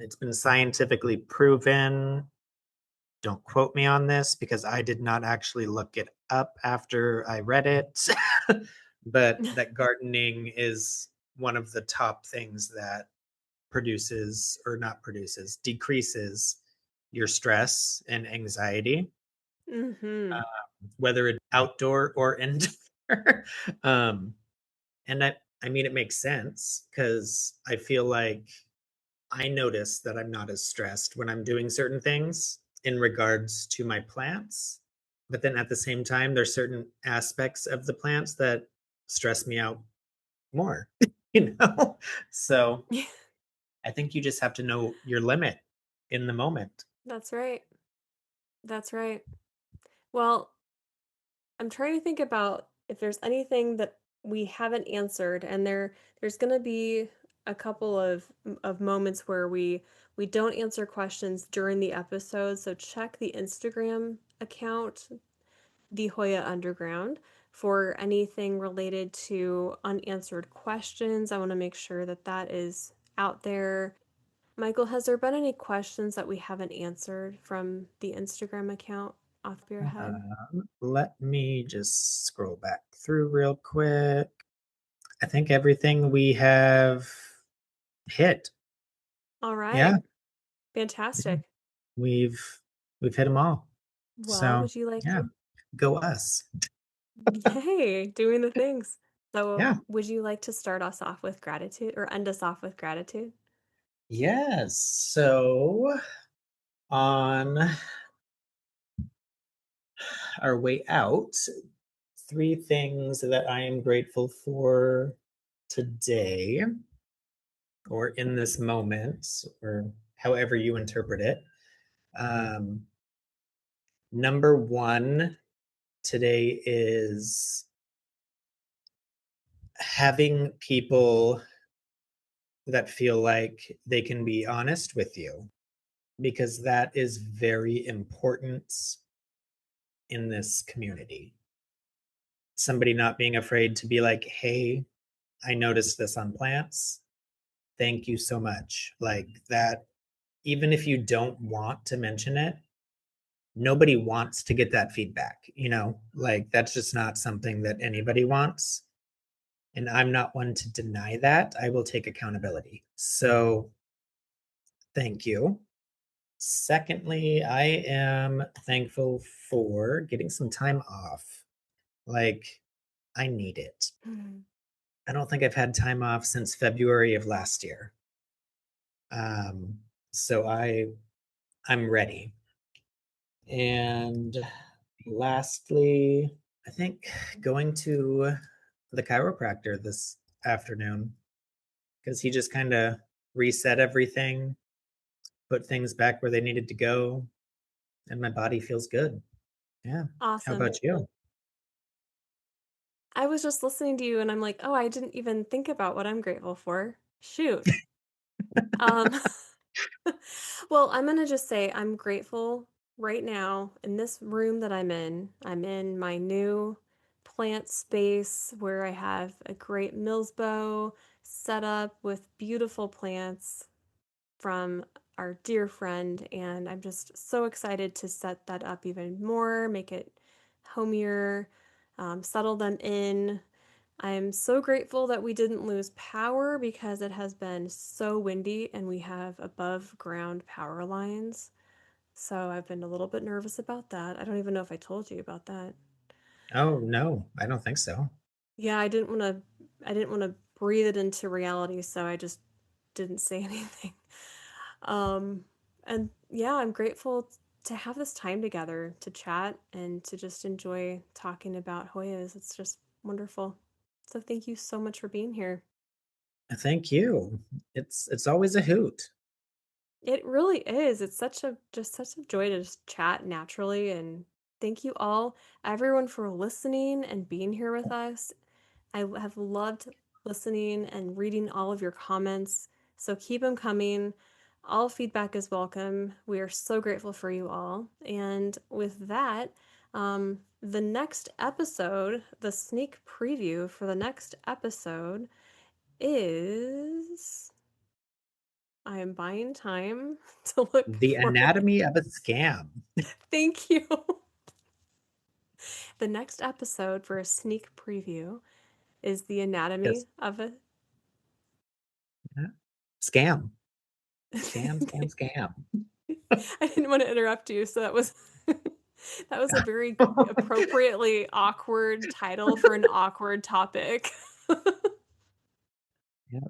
it's been scientifically proven. Don't quote me on this because I did not actually look it up after I read it. But that gardening is one of the top things that produces or not produces, decreases your stress and anxiety, Mm-hmm. whether it's outdoor or indoor. um, and I mean, it makes sense because I feel like I notice that I'm not as stressed when I'm doing certain things in regards to my plants. But then at the same time, there's certain aspects of the plants that stress me out more, you know? So I think you just have to know your limit in the moment. That's right. That's right. Well, I'm trying to think about if there's anything that we haven't answered, and there's going to be a couple of moments where we don't answer questions during the episode. So check the Instagram account, the Hoya Underground, for anything related to unanswered questions. I want to make sure that that is out there. Michael, has there been any questions that we haven't answered from the Instagram account off of your head? Let me just scroll back through real quick. I think everything we have hit. All Yeah, right. yeah. Fantastic. We've we've hit them all. Well, So would you like yeah, go us. hey, doing the things. So, Yeah. would you like to start us off with gratitude or end us off with gratitude? Yes. So on our way out, three things that I am grateful for today or in this moment, or however you interpret it. Um, Number one today is having people that feel like they can be honest with you because that is very important in this community. Somebody not being afraid to be like, hey, I noticed this on plants. Thank you so much. Like that, even if you don't want to mention it, nobody wants to get that feedback. Like that's just not something that anybody wants. And I'm not one to deny that. I will take accountability. So thank you. Secondly, I am thankful for getting some time off. Like, I need it. Hmm. I don't think I've had time off since February of last year. So I'm ready. And lastly, I think going to the chiropractor this afternoon because he just kind of reset everything, put things back where they needed to go, and my body feels good. Yeah. How Awesome. about you? I was just listening to you and I'm like, "Oh, I didn't even think about what I'm grateful for. Shoot." Um, well, I'm gonna just say I'm grateful right now in this room that I'm in. I'm in my new plant space where I have a great Mills bow set up with beautiful plants from our dear friend, and I'm just so excited to set that up even more, make it homier, settle them in. I'm so grateful that we didn't lose power because it has been so windy and we have above ground power lines. So I've been a little bit nervous about that. I don't even know if I told you about that. Oh, no, I don't think so. Yeah, I didn't want to breathe it into reality, so I just didn't say anything. Um and yeah, I'm grateful to have this time together to chat and to just enjoy talking about Hoyas. It's just wonderful. So thank you so much for being here. Thank you. It's always a hoot. It really is. It's such a joy to just chat naturally, and thank you all everyone for listening and being here with us. Have loved listening and reading all of your comments. So keep them coming. All feedback is welcome. We are so grateful for you all. And with that, the next episode, the sneak preview for the next episode is I am buying time to look The for it. anatomy of a scam. Thank you. The next episode for a sneak preview is the Yes. anatomy of a. Yeah. Scam. Scam, scam, scam. I didn't want to interrupt you, so that was that was a very appropriately awkward title for an awkward topic. Yeah.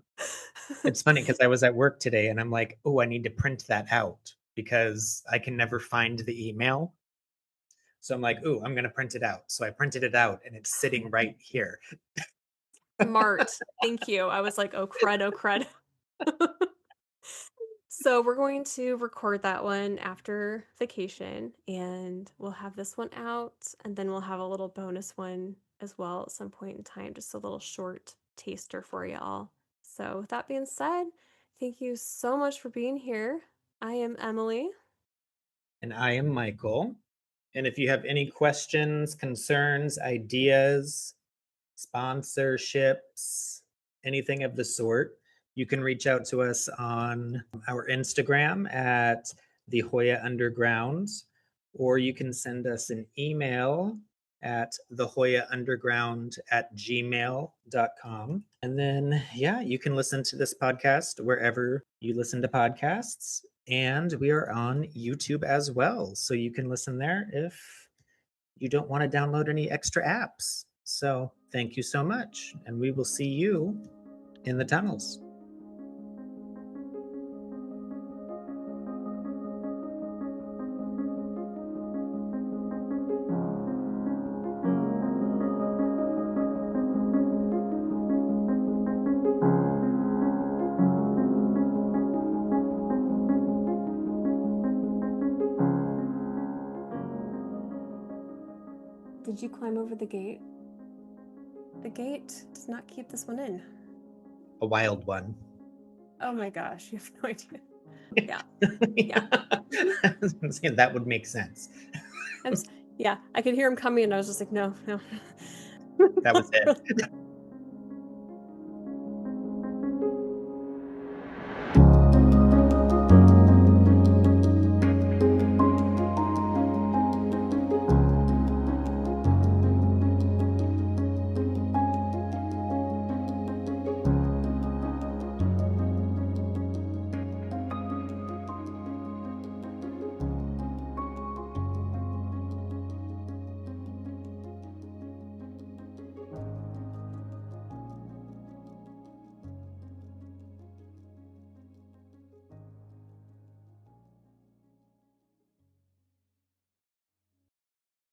It's funny because I was at work today and I'm like, oh, I need to print that out because I can never find the email. So I'm like, oh, I'm going to print it out. So I printed it out and it's sitting right here. Smart. Thank you. I was like, oh crud, oh crud. So we're going to record that one after vacation and we'll have this one out and then we'll have a little bonus one as well at some point in time, just a little short taster for you all. So with that being said, thank you so much for being here. I am Emily. And I am Michael. And if you have any questions, concerns, ideas, sponsorships, anything of the sort, you can reach out to us on our Instagram at the Hoya Underground, or you can send us an email at thehoyaunderground@gmail.com. And then, yeah, you can listen to this podcast wherever you listen to podcasts. And we are on YouTube as well. So you can listen there if you don't want to download any extra apps. So thank you so much. And we will see you in the tunnels. Did you climb over the gate? The gate does not keep this one in. A wild one. Oh my gosh, you have no idea. Yeah, yeah. Yeah. I'm saying that would make sense. I'm, s- yeah, I could hear him coming and I was just like, no, no. That was Not it. really.